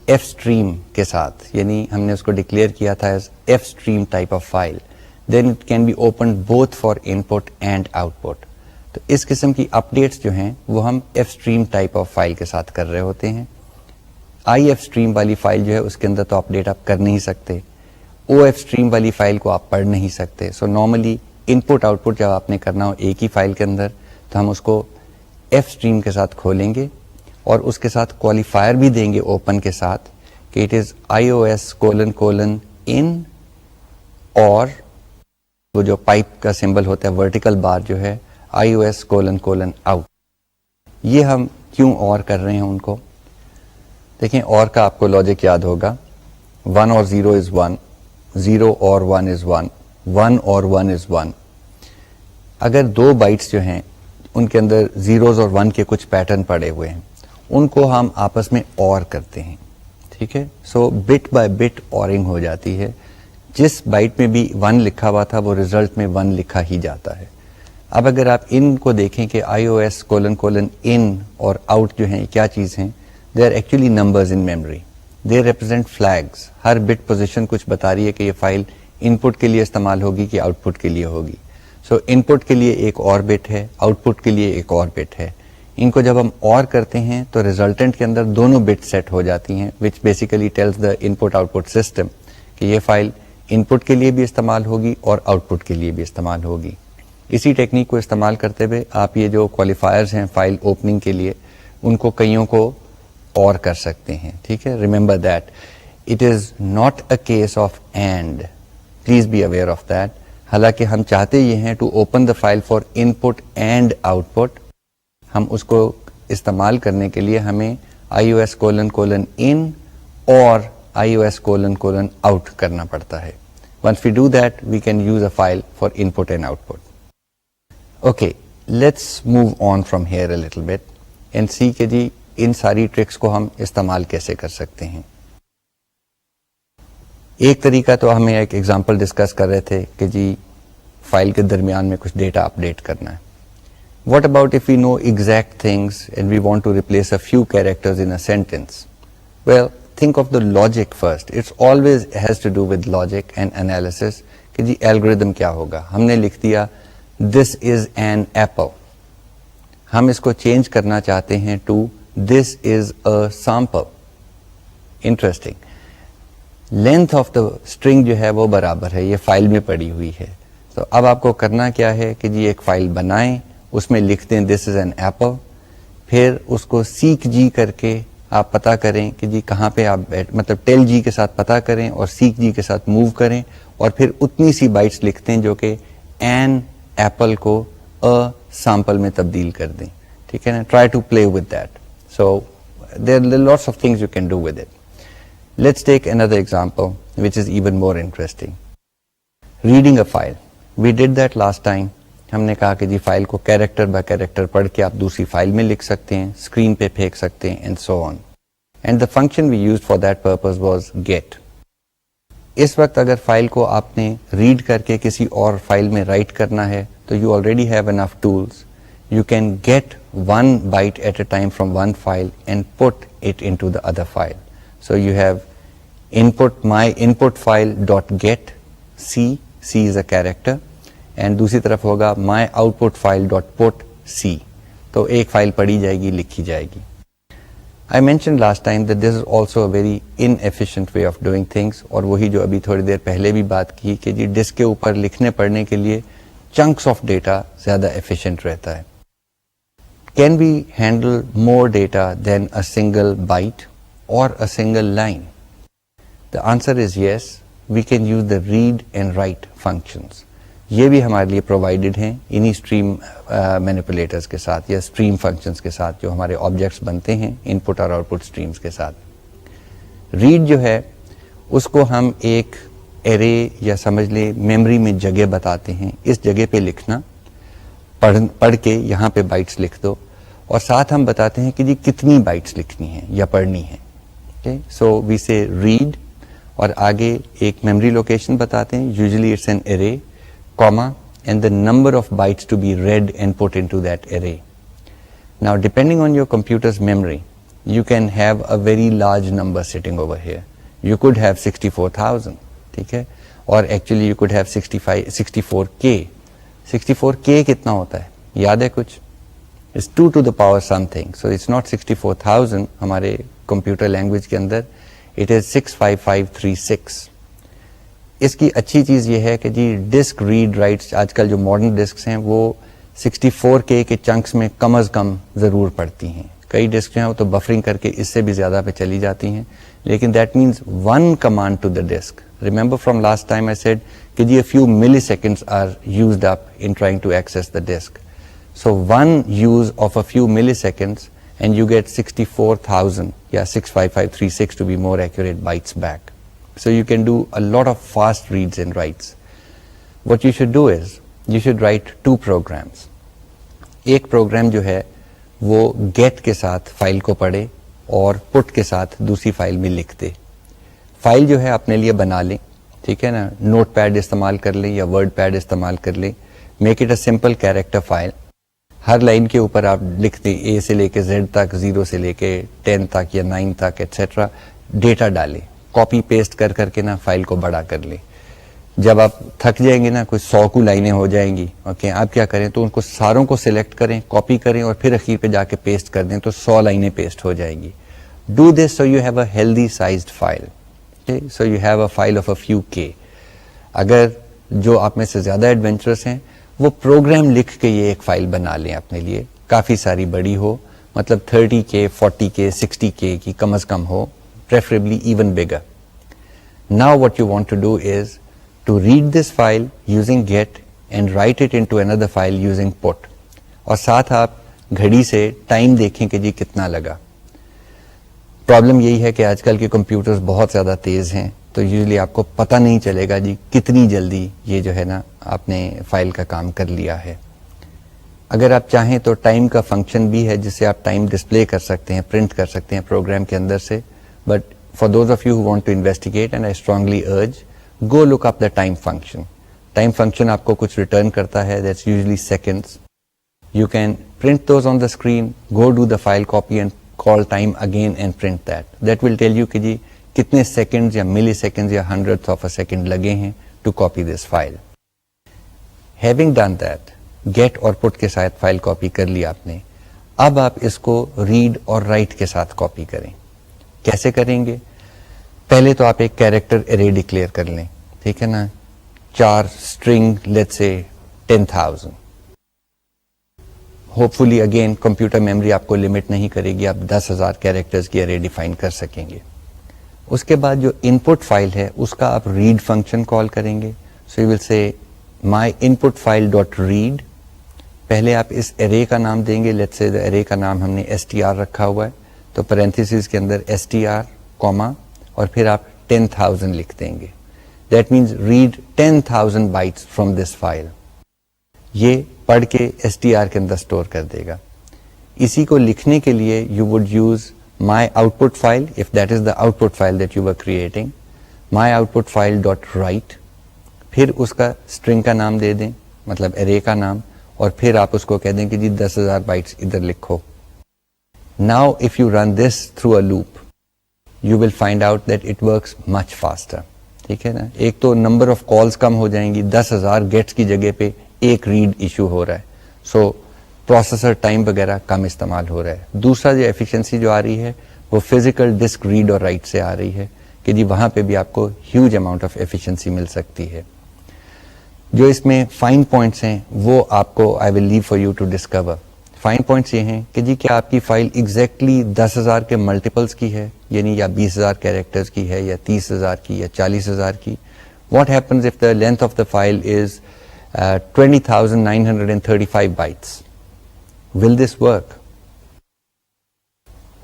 ایف اسٹریم کے ساتھ, یعنی ہم نے اس کو ڈکلیئر کیا تھا as fstream type of file, then it can be opened both for input and output. تو اس قسم کی اپڈیٹس جو ہیں وہ ہم fstream type of file کے ساتھ کر رہے ہوتے ہیں. آئی ایف اسٹریم والی فائل جو ہے اس کے اندر تو اپڈیٹ آپ کر نہیں سکتے, او ایف اسٹریم والی فائل کو آپ پڑھ نہیں سکتے. So normally input out put جب آپ نے کرنا ہو ایک ہی فائل کے اندر تو ہم اس کو ایف اسٹریم کے ساتھ کھولیں گے اور اس کے ساتھ کوالیفائر بھی دیں گے اوپن کے ساتھ کہ اٹ از iOS : ان, اور وہ جو پائپ کا سمبل ہوتا ہے ورٹیکل بار جو ہے iOS : out. یہ ہم کیوں اور کر رہے ہیں ان کو؟ دیکھیں اور کا آپ کو لاجک یاد ہوگا, 1 اور 0 is 1, 0 اور 1 is 1, 1 اور 1 is 1. اگر دو بائٹس جو ہیں ان کے اندر زیروز اور 1 کے کچھ پیٹرن پڑے ہوئے ہیں, ان کو ہم آپس میں اور کرتے ہیں. ٹھیک ہے, سو بٹ بائی بٹ اورنگ ہو جاتی ہے. جس بائٹ میں بھی 1 لکھا ہوا تھا وہ ریزلٹ میں 1 لکھا ہی جاتا ہے. اب اگر آپ ان کو دیکھیں کہ iOS : in اور out جو ہیں کیا چیز ہیں, they are actually numbers in memory, they represent flags. ہر بٹ پوزیشن کچھ بتا رہی ہے کہ یہ فائل ان پٹ کے لیے استعمال ہوگی کہ آؤٹ پٹ کے لیے ہوگی. سو ان پٹ کے لیے ایک اور بٹ ہے, آؤٹ پٹ کے لیے ایک اور بٹ ہے. ان کو جب ہم اور کرتے ہیں تو ریزلٹنٹ کے اندر دونوں بٹ سیٹ ہو جاتی ہیں, which basically tells the in put out put system کہ یہ فائل ان پٹ کے لیے بھی استعمال ہوگی اور آؤٹ پٹ کے لیے بھی استعمال ہوگی. اسی ٹیکنیک کو استعمال کرتے ہوئے آپ یہ جو کوالیفائرز ہیں فائل اوپننگ کے لیے, ان کو کئیوں کو اور کر سکتے ہیں. ٹھیک ہے, remember that it is not a case of and, please be aware of that. حالانکہ ہم چاہتے یہ ہیں to open the file for input and output, ہم اس کو استعمال کرنے کے لیے ہمیں iOS : in اور iOS : out کرنا پڑتا ہے. Once we do that, we can use a file for input and output. Okay, let's move on from here a little bit and see کہ جی ان ساری ٹرکس کو ہم استعمال کیسے کر سکتے ہیں. ایک طریقہ تو ہمیں ایک ایگزامپل ڈسکس کر رہے تھے کہ جی فائل کے درمیان میں کچھ ڈیٹا اپڈیٹ کرنا ہے. What about if we know exact things and we want to replace a few characters in a sentence? Well, think of the logic first. It's always has to do with logic and analysis کہ جی algorithm کیا ہوگا. ہم نے لکھ دیا this is an apple. ہم اس کو چینج کرنا چاہتے ہیں to this is a sample. Interesting. Length of the string جو ہے وہ برابر ہے, یہ فائل میں پڑی ہوئی ہے. تو اب آپ کو کرنا کیا ہے کہ جی ایک فائل بنائیں, اس میں لکھ دیں دس از این ایپل, پھر اس کو سیک جی کر کے آپ پتا کریں کہ جی کہاں پہ آپ مطلب ٹیل جی کے ساتھ پتا کریں اور سیک جی کے ساتھ موو کریں, اور پھر اتنی سی بائٹس لکھتے ہیں جو کہ این ایپل کو سیمپل میں تبدیل کر دیں. ٹھیک ہے نا, try to play with that. So there are lots of things you can do with it. Let's take another example which is even more interesting. Reading a file. We did that last time. ہم نے کہا کہ جی file کو character by character پڑھ کے آپ دوسری فائل میں لکھ سکتے ہیں, اسکرین پہ پھینک سکتے ہیں, and so on. And the function we used for that purpose was get. اس وقت اگر فائل کو آپ نے ریڈ کر کے کسی اور فائل میں رائٹ کرنا ہے تو you already have enough tools. You can get 1 byte at a time from 1 file and put it into the other file. So you have my input file dot get c is a character, and دوسری طرف ہوگا my output file dot put c. تو ایک file پڑھی جائے گی, لکھی جائے گی. I mentioned last time that this is also a very inefficient way of doing things, اور وہی جو ابھی تھوڑی دیر پہلے بھی بات کی کہ جی ڈسک کے اوپر لکھنے پڑھنے کے لیے chunks of data زیادہ efficient رہتا ہے. Can we handle more data than a single byte or a single line? The answer is yes. We can use the read and write functions. یہ بھی ہمارے لیے پرووائڈیڈ ہیں انہی اسٹریم مینیپولیٹرز کے ساتھ یا اسٹریم فنکشنز کے ساتھ جو ہمارے آبجیکٹس بنتے ہیں ان پٹ اور آؤٹ پٹ اسٹریمس کے ساتھ. ریڈ جو ہے اس کو ہم ایک ایرے یا سمجھ لیں میموری میں جگہ بتاتے ہیں, اس جگہ پہ لکھنا, پڑھ کے یہاں پہ بائٹس لکھ دو, اور ساتھ ہم بتاتے ہیں کہ جی کتنی بائٹس لکھنی ہیں یا پڑھنی ہیں. سو وی سے ریڈ اور آگے ایک میموری لوکیشن بتاتے ہیں, usually it's an array, comma, and the number of bytes to be read and put into that array. Now, depending on your computer's memory, you can have a very large number sitting over here. You could have 64,000, ٹھیک ہے, اور actually you could have 64K. 64K کتنا ہوتا ہے, یاد ہے کچھ؟ It's 2 to the power something. So it's not 64,000 ہمارے computer language کے اندر, it is 65536. اس کی اچھی چیز یہ ہے کہ جی ڈسک ریڈ رائٹس آج کل جو ماڈرن ڈسکس ہیں وہ 64K کے چنکس میں کم از کم ضرور پڑتی ہیں. کئی ڈسک جو ہیں وہ تو بفرنگ کر کے اس سے بھی زیادہ پہ چلی جاتی ہیں, لیکن that means one command to the disk. Remember from last time I said کہ جی a few milliseconds are used up in trying to access the disk. So one use of a few milliseconds and you get 64,000 یا 65536 to be more accurate bytes back. So you can do a lot of fast reads and writes. What you should do is, you should write 2 programs. ایک programme جو ہے وہ get کے ساتھ file کو پڑھے اور put کے ساتھ دوسری فائل میں لکھ دے. فائل جو ہے اپنے لیے بنا لیں, ٹھیک ہے نا, نوٹ پیڈ استعمال کر لیں یا ورڈ پیڈ استعمال کر لیں. Make it a simple character file. Hare line کے اوپر آپ لکھ دیں A سے لے کے Z تک, 0 سے لے کے 10 تک یا 9 تک ایٹسٹرا, ڈیٹا ڈالیں. کاپی پیسٹ کر کر کے نا فائل کو بڑا کر لیں. جب آپ تھک جائیں گے نا, کوئی 100 کو لائنیں ہو جائیں گی, اوکے, آپ کیا کریں تو ان کو ساروں کو سلیکٹ کریں, کاپی کریں اور پھر اخیر پہ جا کے پیسٹ کر دیں تو 100 لائنیں پیسٹ ہو جائیں گی. Do this so you have a healthy sized file. So you have a file of a few K. اگر جو آپ میں سے زیادہ ایڈونچرس ہیں وہ پروگرام لکھ کے یہ ایک فائل بنا لیں اپنے لیے, کافی ساری بڑی ہو, مطلب 30K 40K 60K کی کم از کم ہو, preferably even bigger. Now what you want to do is to read this file using get and write it into another file using put. اور ساتھ آپ گھڑی سے ٹائم دیکھیں کہ جی کتنا لگا. پرابلم یہی ہے کہ آج کل کے کمپیوٹرز بہت زیادہ تیز ہیں, تو یوزلی آپ کو پتہ نہیں چلے گا جی کتنی جلدی یہ جو ہے نا آپ نے فائل کا کام کر لیا ہے. اگر آپ چاہیں تو ٹائم کا فنکشن بھی ہے جس سے آپ ٹائم ڈسپلے کر سکتے ہیں, پرنٹ کر سکتے ہیں پروگرام کے اندر سے. But for those of you who want to investigate, and I strongly urge, go look up the time function. Time function آپ کو کچھ return کرتا ہے, that's usually seconds. You can print those on the screen, go do the file copy and call time again and print that. That will tell you کہ جی کتنے seconds یا milli seconds یا hundredths of a second لگے ہیں to copy this file. Having done that, get اور put کے ساتھ file copy کر لی آپ نے. اب آپ اس کو read اور write کے ساتھ کاپی کریں. کیسے کریں گے؟ پہلے تو آپ ایک کیریکٹر ارے ڈکلیئر کر لیں, ٹھیک ہے نا, 4 string let's say 10,000. Hope fully again computer memory آپ کو لمٹ نہیں کرے گی, آپ 10,000 کیریکٹرز کی ارے ڈیفائن کر سکیں گے. اس کے بعد جو ان پٹ فائل ہے اس کا آپ ریڈ فنکشن کال کریں گے. سو یو ول سے مائی ان پٹ فائل ڈاٹ ریڈ. پہلے آپ اس ارے کا نام دیں گے, لیٹس سے ارے کا نام ہم نے STR رکھا ہوا ہے, تو پیرنتھیسز کے اندر STR کوما اور پھر آپ 10,000 لکھ دیں گے. That means read 10,000 bytes from this file. یہ پڑھ کے STR کے اندر اسٹور کر دے گا. اسی کو لکھنے کے لیے you would use my output file, if that is the output file that you are creating, my output file dot write. پھر اس کا اسٹرنگ کا نام دے دیں, مطلب ارے کا نام, اور پھر آپ اس کو کہہ دیں کہ جی 10,000 بائٹس ادھر لکھو. Now if you run this through a loop, you will find out that it works much faster. ٹھیک ہے نا, ایک تو نمبر آف کالز کم ہو جائیں گی, 10,000 گیٹس کی جگہ پہ ایک ریڈ ایشو ہو رہا ہے, سو پروسیسر ٹائم وغیرہ کم استعمال ہو رہا ہے. دوسرا جو ایفیشنسی جو آ رہی ہے وہ فزیکل ڈسک ریڈ اور رائٹ سے آ رہی ہے کہ جی وہاں پہ بھی آپ کو ہیوج اماؤنٹ آف ایفیشنسی مل سکتی ہے. جو اس میں فائن پوائنٹس ہیں وہ آپ کو I will leave for you to discover. Fine points یہ ہیں کہ جی کیا آپ کی فائل ایگزیکٹلی 10,000 کے ملٹیپلس کی ہے, یعنی یا 20,000 کیریکٹرز کی ہے یا 30,000 کی یا 40,000 کی. What happens if the length of the file is 20,935 bytes. Will this work?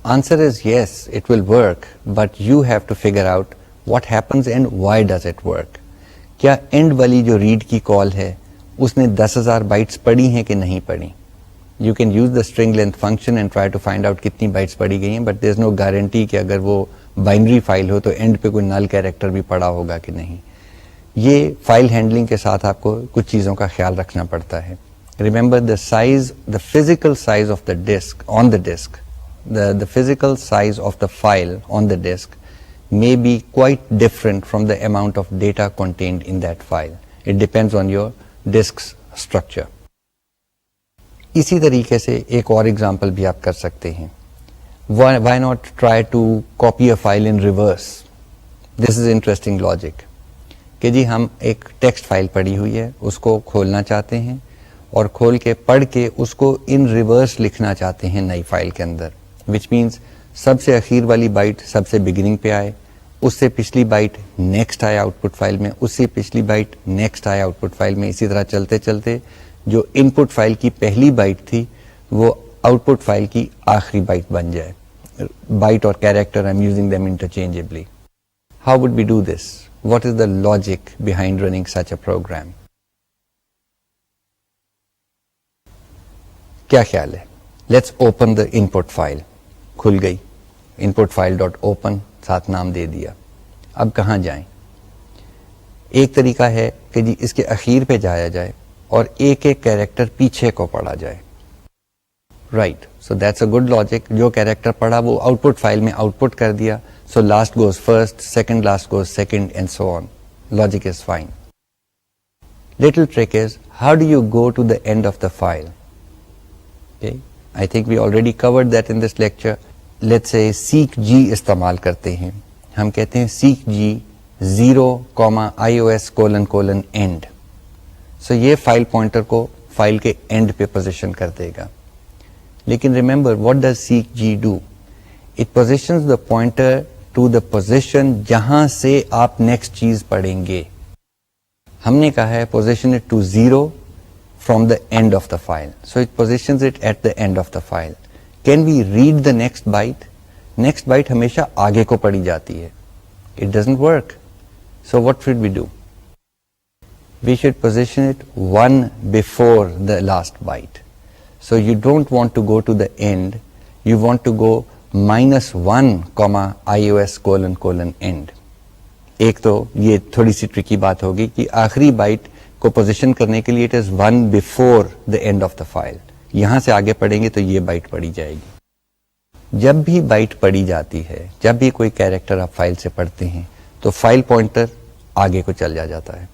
Answer is yes, it will work, but you have to figure out what happens and why does it work. کیا and والی جو red کی کال ہے اس نے 10,000 bites پڑھی ہیں کہ نہیں پڑھی؟ You can use the string length function and try to find out کتنی بائٹس پڑھی گئی ہیں، but there is no guarantee کہ اگر وہ بائنری فائل ہو تو اینڈ پہ کوئی نل کیریکٹر بھی پڑا ہوگا کہ نہیں. یہ فائل ہینڈلنگ کے ساتھ آپ کو کچھ چیزوں کا خیال رکھنا پڑتا ہے. Remember the size, the physical size of the disk on the disk, the physical size of the file on the disk may be quite different from the amount of data contained in that file. It depends on your disk's structure. اسی طریقے سے ایک اور example بھی آپ کر سکتے ہیں. Why not try to copy a file in reverse? This is interesting logic. کہ جی ہم ایک ٹیکسٹ فائل پڑی ہوئی ہے، اس کو کھولنا چاہتے ہیں اور کھول کے پڑھ کے اس کو ان ریورس لکھنا چاہتے ہیں نئی فائل کے اندر، which means سب سے اخیر والی بائٹ سب سے بگننگ پہ آئے، اس سے پچھلی بائٹ نیکسٹ آئے آؤٹ پٹ فائل میں، اس سے پچھلی بائٹ نیکسٹ آئے آؤٹ پٹ فائل میں. اسی طرح چلتے چلتے جو ان پٹ فائل کی پہلی بائٹ تھی وہ آؤٹ پٹ فائل کی آخری بائٹ بن جائے. بائٹ اور character I am using them interchangeably. How would we do this? What is the logic behind running such a program? کیا خیال ہے؟ Let's open the input file. کھل گئی input file dot open, ساتھ نام دے دیا. اب کہاں جائیں؟ ایک طریقہ ہے کہ جی اس کے اخیر پہ جایا جائے اور ایک ایک کیریکٹر پیچھے کو پڑھا جائے. Right, so that's a good logic. جو کیریکٹر پڑھا وہ آؤٹ پٹ فائل میں آؤٹ پٹ کر دیا. So last goes first, second last goes second and so on. Logic is fine. Little trick is how do you go to the end of the file. I think we already covered that in this lecture. Let's say seek G استعمال کرتے ہیں. ہم کہتے ہیں seek G 0,ios::end. So یہ file pointer کو file کے end پہ پوزیشن کر دے گا. لیکن remember what does seek G do? It positions the pointer to the position جہاں سے آپ نیکسٹ چیز پڑھیں گے. ہم نے کہا ہے position it to 0 from the end of the file. So it positions it at the end of the file. Can we read the next byte? Next byte ہمیشہ آگے کو پڑھی جاتی ہے. It doesn't work. So what should we do? We should position it one before the last byte. So you don't want to go to the end. You want to go -1, ios::end. ایک تو یہ تھوڑی سی Turkey بات ہوگی کہ آخری byte کو position کرنے کے لیے it is 1 before the end of the file. یہاں سے آگے پڑھیں گے تو یہ بائٹ پڑھی جائے گی. جب بھی بائٹ پڑھی جاتی ہے، جب بھی کوئی کیریکٹر آپ فائل سے پڑھتے ہیں تو فائل پوائنٹر آگے کو چل جاتا ہے.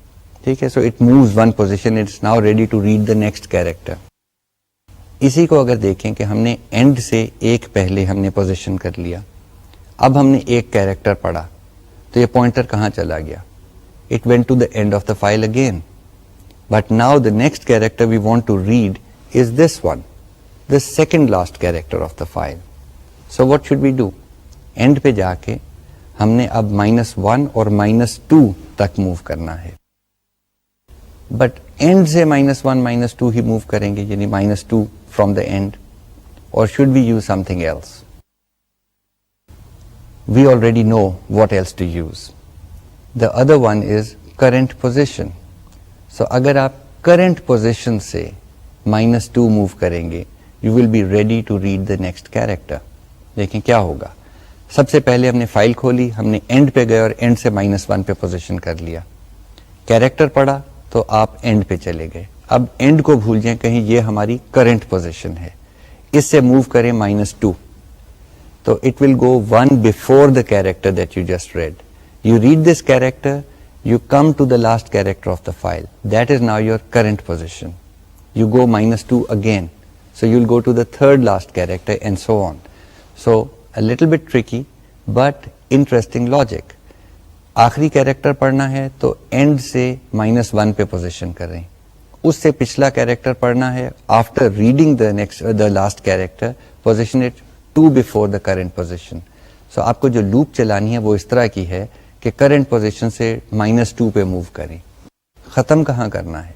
ٹھیک ہے، so it moves 1 position. It's now ready to read the next character. اسی کو اگر دیکھیں کہ ہم نے اینڈ سے ایک پہلے ہم نے پوزیشن کر لیا، اب ہم نے ایک کیریکٹر پڑھا تو یہ پوائنٹر کہاں چلا گیا؟ It went to the end of the file again. But now the next character we want to read is this one, the second last character of the file. So what should we do? End پہ جا کے ہم نے اب -1 اور -2 تک move کرنا ہے. But end سے -1 -2 ہی موو کریں گے، یعنی -2 from the end. Or should we use something else? We already know what else to use. The other one is current position. So اگر آپ کرنٹ پوزیشن سے -2 موو کریں گے you will be ready to read the next character. دیکھیں کیا ہوگا. سب سے پہلے ہم نے فائل کھولی، ہم نے اینڈ پہ گئے اور اینڈ سے -1 پہ پوزیشن کر لیا. کیریکٹر پڑھا تو آپ اینڈ پہ چلے گئے. اب اینڈ کو بھول جائیں، کہیں یہ ہماری کرنٹ پوزیشن ہے، اس سے موو کریں -2 تو it will go 1 before the character that you just read. You read this character, you come to the last character of the file. That is now your current position. You go -2 again. So you'll go to the third last character and so on. So a little bit tricky, but interesting logic. آخری character پڑھنا ہے تو and سے -1 پہ position کریں. اس سے پچھلا character پڑھنا ہے، after reading the last character, position it 2 before the current position. So آپ کو جو لوپ چلانی ہے وہ اس طرح کی ہے کہ کرنٹ پوزیشن سے -2 پہ موو کریں. ختم کہاں کرنا ہے؟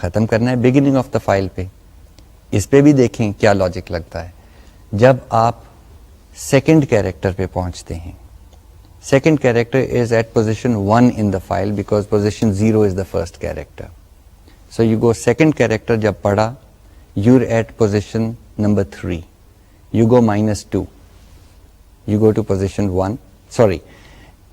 ختم کرنا ہے بگننگ آف دا فائل پہ. اس پہ بھی دیکھیں کیا لاجک لگتا ہے. جب آپ سیکنڈ کیریکٹر پہ پہنچتے ہیں, second character is at position 1 in the file because position 0 is the first character. So you go second character جب پڑھا, you at position number 3, you go -2, you go to position 1, sorry,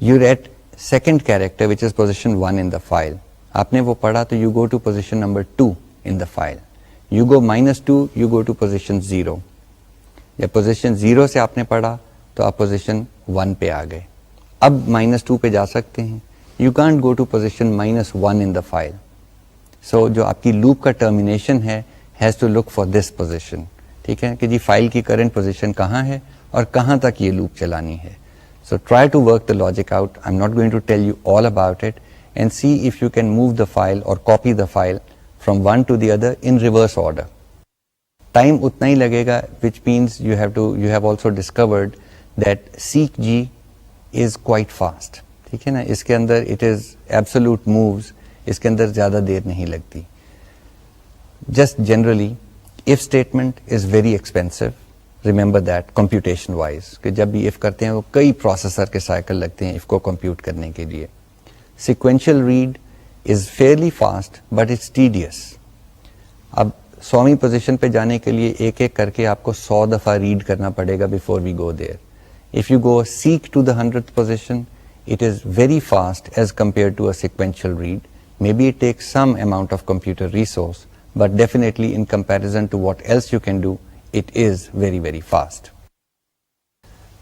you're at second character which is position 1 in the file. آپ نے وہ پڑھا تو you go to position number 2 in the file. You go -2, you go to position 0. جب position 0 سے آپ نے پڑھا تو آپ position 1 پہ آ گئے. اب -2 پہ جا سکتے ہیں. You can't go to position -1 in the file. So جو آپ کی loop کا termination ہے has to look for this position. ٹھیک ہے کہ جی فائل کی کرنٹ پوزیشن کہاں ہے اور کہاں تک یہ لوپ چلانی ہے. So try to work the logic out. I am not going to tell you all about it and see if you can move the file or copy the file from one to the other in reverse order. Time اتنا ہی لگے گا which means you have also discovered that seek جی is quite fast. ٹھیک ہے نا, اس کے اندر it is absolute moves, اس کے اندر زیادہ دیر نہیں لگتی. Just generally if statement is very expensive, remember that computation wise کہ جب بھی if کرتے ہیں وہ کئی پروسیسر کے سائیکل لگتے ہیں if کو compute کرنے کے لیے. sequential read is fairly fast but it's tedious. اب 100ویں پوزیشن پہ جانے کے لیے ایک ایک کر کے آپ کو 100 دفعہ ریڈ کرنا پڑے گا before we go there. if you go seek to the 100th position it is very fast as compared to a sequential read. Maybe it takes some amount of computer resource but definitely in comparison to what else you can do, it is very, very fast.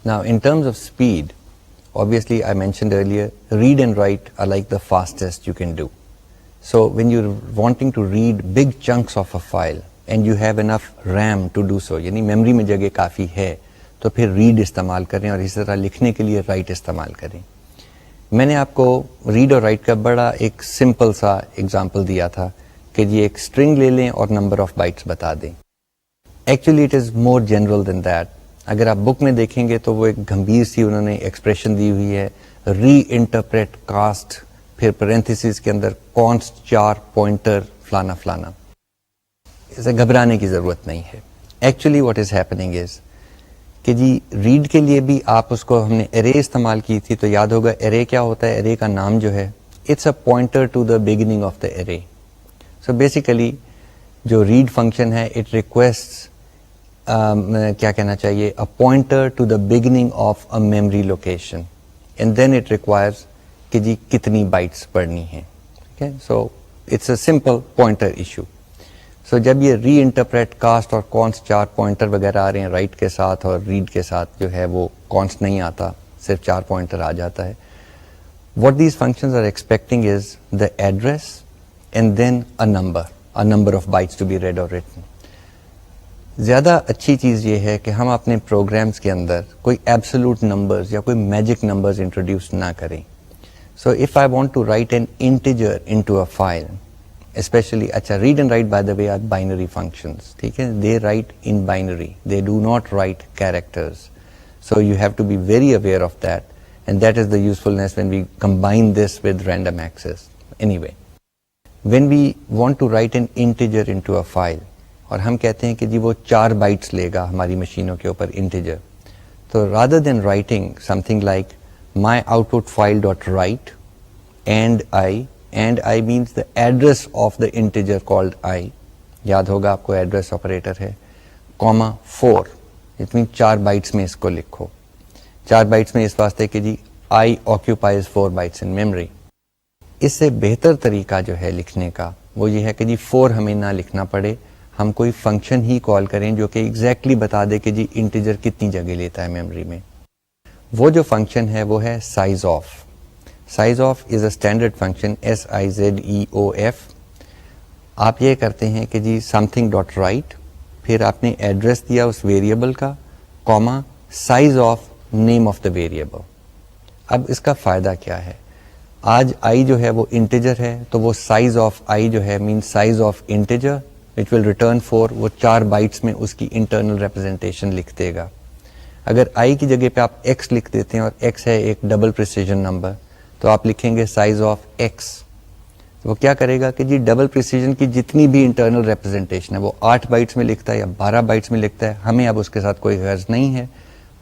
Now, in terms of speed, obviously I mentioned earlier, read and write are like the fastest you can do. So, when you're wanting to read big chunks of a file and you have enough RAM to do so, یعنی memory میں جگہ کافی ہے, تو پھر read استعمال کریں اور اسی طرح لکھنے کے لیے write استعمال کریں. میں نے آپ کو read اور write کا بڑا ایک simple سا example دیا تھا کہ جی ایک اسٹرنگ لے لیں اور نمبر آف بائٹس بتا دیں. Actually it is more general than that. اگر آپ بک میں دیکھیں گے تو وہ ایک گمبھیر سی انہوں نے ایکسپریشن دی ہوئی ہے, ری انٹرپریٹ کاسٹ, پھر پیرنتھیسز کے اندر کانسٹ 4 پوائنٹر فلانا فلانا. اسے گھبرانے کی ضرورت نہیں ہے. Actually what is happening is کہ جی ریڈ کے لیے بھی آپ اس کو ہم نے ارے استعمال کی تھی تو یاد ہوگا ارے کیا ہوتا ہے. ارے کا نام جو ہے it's a pointer to the beginning of the array. So basically جو ریڈ فنکشن ہے اٹ ریکویسٹ کیا کہنا چاہیے a pointer to the beginning of a memory location and then it requires کہ جی کتنی بائٹس پڑھنی ہے. ٹھیک ہے, so it's a simple pointer issue. So جب یہ ری انٹرپریٹ کاسٹ اور کانسٹ 4 پوائنٹر وغیرہ آ رہے ہیں رائٹ کے ساتھ اور ریڈ کے ساتھ جو ہے وہ کانسٹ نہیں آتا, صرف 4 پوائنٹر آ جاتا ہے. What these functions are expecting is the address and then a number of bytes to be read or written. زیادہ اچھی چیز یہ ہے کہ ہم اپنے پروگرامز کے اندر کوئی ایبسولوٹ نمبرز یا کوئی میجک نمبرز انٹروڈیوس نہ کریں. So if I want to write an integer into a file, especially اچھا read and write by the way are binary functions. ٹھیک ہے, they write in binary, they do not write characters. So you have to be very aware of that and that is the usefulness when we combine this with random access. Anyway when we want to write an integer into a file اور ہم کہتے ہیں کہ جی وہ 4 bites لے گا ہماری مشینوں کے اوپر انٹیجر, تو rather than writing something like my output file dot write and I means the address of the integer called I, یاد ہوگا آپ کو ایڈریس آپریٹر ہے, comma 4, it means 4 بائٹس میں اس کو لکھو. 4 بائٹس میں اس واسطے کہ جی I occupies 4 bytes in memory. اس سے بہتر طریقہ جو ہے لکھنے کا وہ یہ ہے کہ جی 4 ہمیں نہ لکھنا پڑے, ہم کوئی فنکشن ہی کال کریں جو کہ ایگزیکٹلی بتا دے کہ جی انٹیجر کتنی جگہ لیتا ہے میموری میں. وہ جو فنکشن ہے وہ ہے size of. Size of is a standard function, SIZEOF. آپ یہ کرتے ہیں کہ جی سم تھنگ ڈاٹ رائٹ, پھر آپ نے ایڈریس دیا اس ویریبل کا, Cama size of name of the variable. اب اس کا فائدہ کیا ہے, آج آئی جو ہے وہ انٹیجر ہے تو وہ سائز آف آئی جو ہے mean size of integer which will return 4, وہ 4 بائٹس میں اس کی انٹرنل ریپرزینٹیشن لکھ دے گا. اگر آئی کی جگہ پہ آپ ایکس لکھ دیتے ہیں اور ایکس ہے ایک ڈبل پریسیجن نمبر تو آپ لکھیں گے سائز آف ایکس. وہ کیا کرے گا کہ جی ڈبل پریسیجن کی جتنی بھی انٹرنل ریپرزنٹیشن ہے وہ 8 بائٹس میں لکھتا ہے یا 12 بائٹس میں لکھتا ہے, ہمیں اب اس کے ساتھ کوئی غرض نہیں ہے.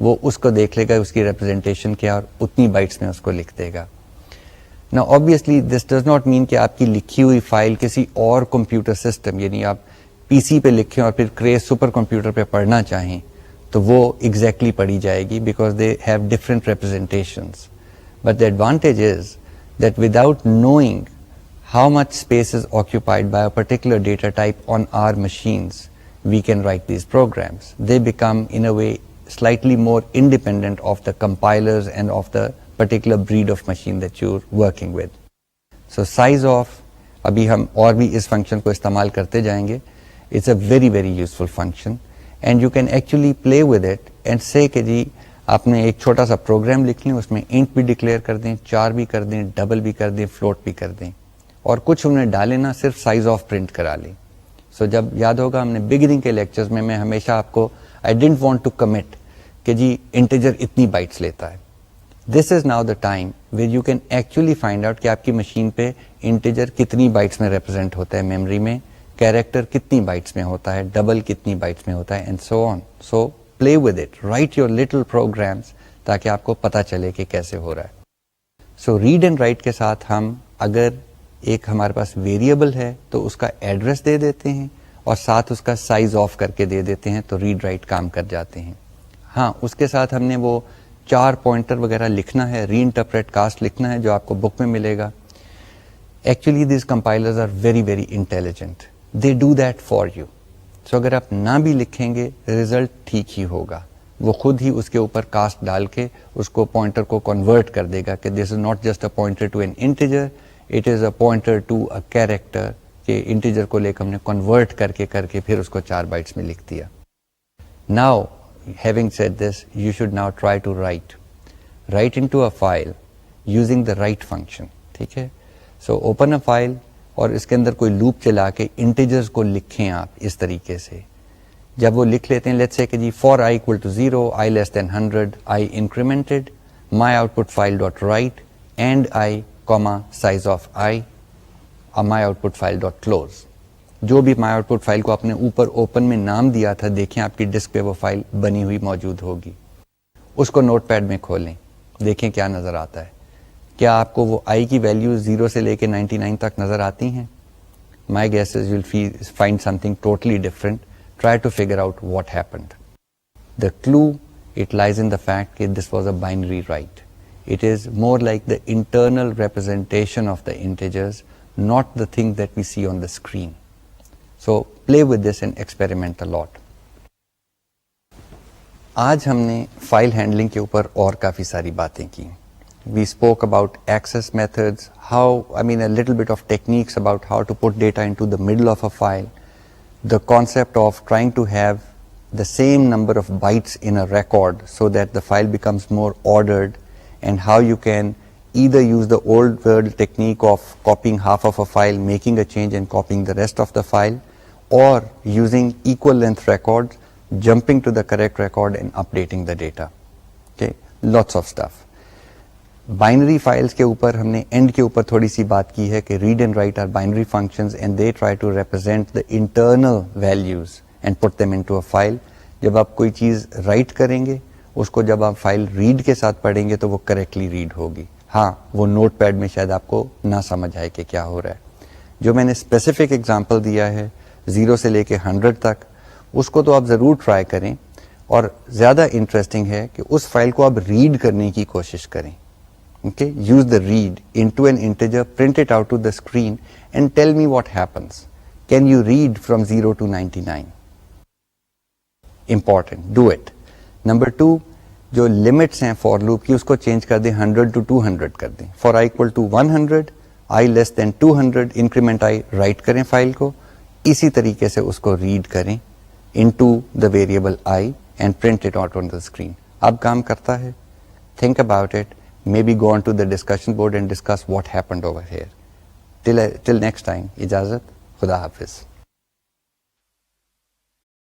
وہ اس کو دیکھ لے گا اس کی ریپرزنٹیشن کیا اور اتنی بائٹس میں اس کو لکھ دے گا. نا obviously this does not mean کہ آپ کی لکھی ہوئی فائل کسی اور کمپیوٹر سسٹم یعنی آپ پی سی پہ لکھیں اور پھر کریز سپر کمپیوٹر پہ پڑھنا چاہیں تو وہ ایگزیکٹلی پڑھی جائے گی because they have different representations. But the advantage is that without knowing how much space is occupied by a particular data type on our machines, we can write these programs. They become in a way slightly more independent of the compilers and of the particular breed of machine that you're working with. So size of, ابھی ہم اور بھی اس function کو استعمال کرتے جائیں گے. It's a very very useful function and you can actually play with it and say کہ جی آپ نے ایک چھوٹا سا پروگرام لکھ لیں, اس میں انٹ بھی ڈکلیئر کر دیں, چار بھی کر دیں, ڈبل بھی کر دیں, فلوٹ بھی کر دیں, اور کچھ ہم نے ڈالے نا صرف سائز آف پرنٹ کرا لیں. سو جب یاد ہوگا ہم نے بگننگ کے لیکچرز میں ہمیشہ آپ کو I didn't want to commit کہ جی انٹیجر اتنی بائٹس لیتا ہے. This is now the time where you can actually find out کہ آپ کی مشین پہ انٹیجر کتنی بائٹس میں ریپرزینٹ ہوتا ہے میموری میں, کیریکٹر کتنی بائٹس میں ہوتا ہے, ڈبل کتنی بائٹس میں ہوتا ہے, and so on. So play with it, write your little programs تاکہ آپ کو پتا چلے کہ کیسے ہو رہا ہے. سو ریڈ اینڈ رائٹ کے ساتھ ہم اگر ایک ہمارے پاس ویریبل ہے تو اس کا ایڈریس دے دیتے ہیں اور ساتھ اس کا سائز آف کر کے دے دیتے ہیں تو ریڈ رائٹ کام کر جاتے ہیں. ہاں اس کے ساتھ ہم نے وہ 4 پوائنٹر وغیرہ لکھنا ہے, ری انٹرپریٹ کاسٹ لکھنا ہے جو آپ کو بک میں ملے گا. Actually these compilers are very very intelligent, they do that for you. So اگر آپ نہ بھی لکھیں گے ریزلٹ ٹھیک ہی ہوگا, وہ خود ہی اس کے اوپر کاسٹ ڈال کے اس کو پوائنٹر کو کنورٹ کر دے گا کہ this is not just a pointer to an integer, it is a pointer to a character, کہ انٹیجر کو لے کے ہم نے کنورٹ کر کے پھر اس کو 4 بائٹس میں لکھ دیا. Now having said this, you should now try to write into a file using the write function. ٹھیک ہے, so open a file اور اس کے اندر کوئی لوپ چلا کے انٹیجرز کو لکھیں آپ اس طریقے سے. جب وہ لکھ لیتے ہیں لیٹس سے کہ جی for I equal to 0, I less than 100, I incremented, my output file dot write and I comma size of I, my output file dot close. جو بھی مائی آؤٹ پٹ فائل کو آپ نے اوپر اوپن میں نام دیا تھا دیکھیں آپ کی ڈسک پہ وہ فائل بنی ہوئی موجود ہوگی. اس کو نوٹ پیڈ میں کھولیں, دیکھیں کیا نظر آتا ہے. کیا آپ کو وہ آئی کی ویلیو 0 سے لے کے 99 تک نظر آتی ہیں؟ My guess is you will find something totally different. Try to figure out what happened. The clue it lies in the fact کہ this was a binary write. It is more like the internal representation of the integers, not the thing that we see on the screen. So play with this and experiment a lot. آج ہم نے file handling کے اوپر اور کافی ساری باتیں کی. We spoke about access methods, a little bit of techniques about how to put data into the middle of a file, the concept of trying to have the same number of bytes in a record so that the file becomes more ordered, and how you can either use the old world technique of copying half of a file, making a change and copying the rest of the file, or using equal length records, jumping to the correct record and updating the data. Okay, lots of stuff. Binary files کے اوپر ہم نے and کے اوپر تھوڑی سی بات کی ہے کہ read and write are binary functions and they try to represent the internal values and put them into a file. جب آپ کوئی چیز رائٹ کریں گے اس کو جب آپ فائل ریڈ کے ساتھ پڑھیں گے تو وہ کریکٹلی ریڈ ہوگی. ہاں وہ نوٹ پیڈ میں شاید آپ کو نہ سمجھ آئے کہ کیا ہو رہا ہے. جو میں نے اسپیسیفک ایگزامپل دیا ہے 0 سے لے کے 100 تک, اس کو تو آپ ضرور ٹرائی کریں, اور زیادہ انٹرسٹنگ ہے کہ اس فائل کو آپ ریڈ کرنے کی کوشش کریں. Okay, use the read into an integer, print it out to the screen and tell me what happens. Can you read from 0 to 99? Important, do it. Number 2, جو لمٹس ہیں فور لوپ کی اس کو change کر دیں 100 to 200 کر دیں. For I equal to 100, I less than 200, increment I right کریں file کو, اسی طریقے سے اس کو ریڈ کریں into the variable I and print it out on the screen. اب کام کرتا ہے. Think about it. Maybe go on to the discussion board and discuss what happened over here. Till next time, ijazat, khuda hafiz.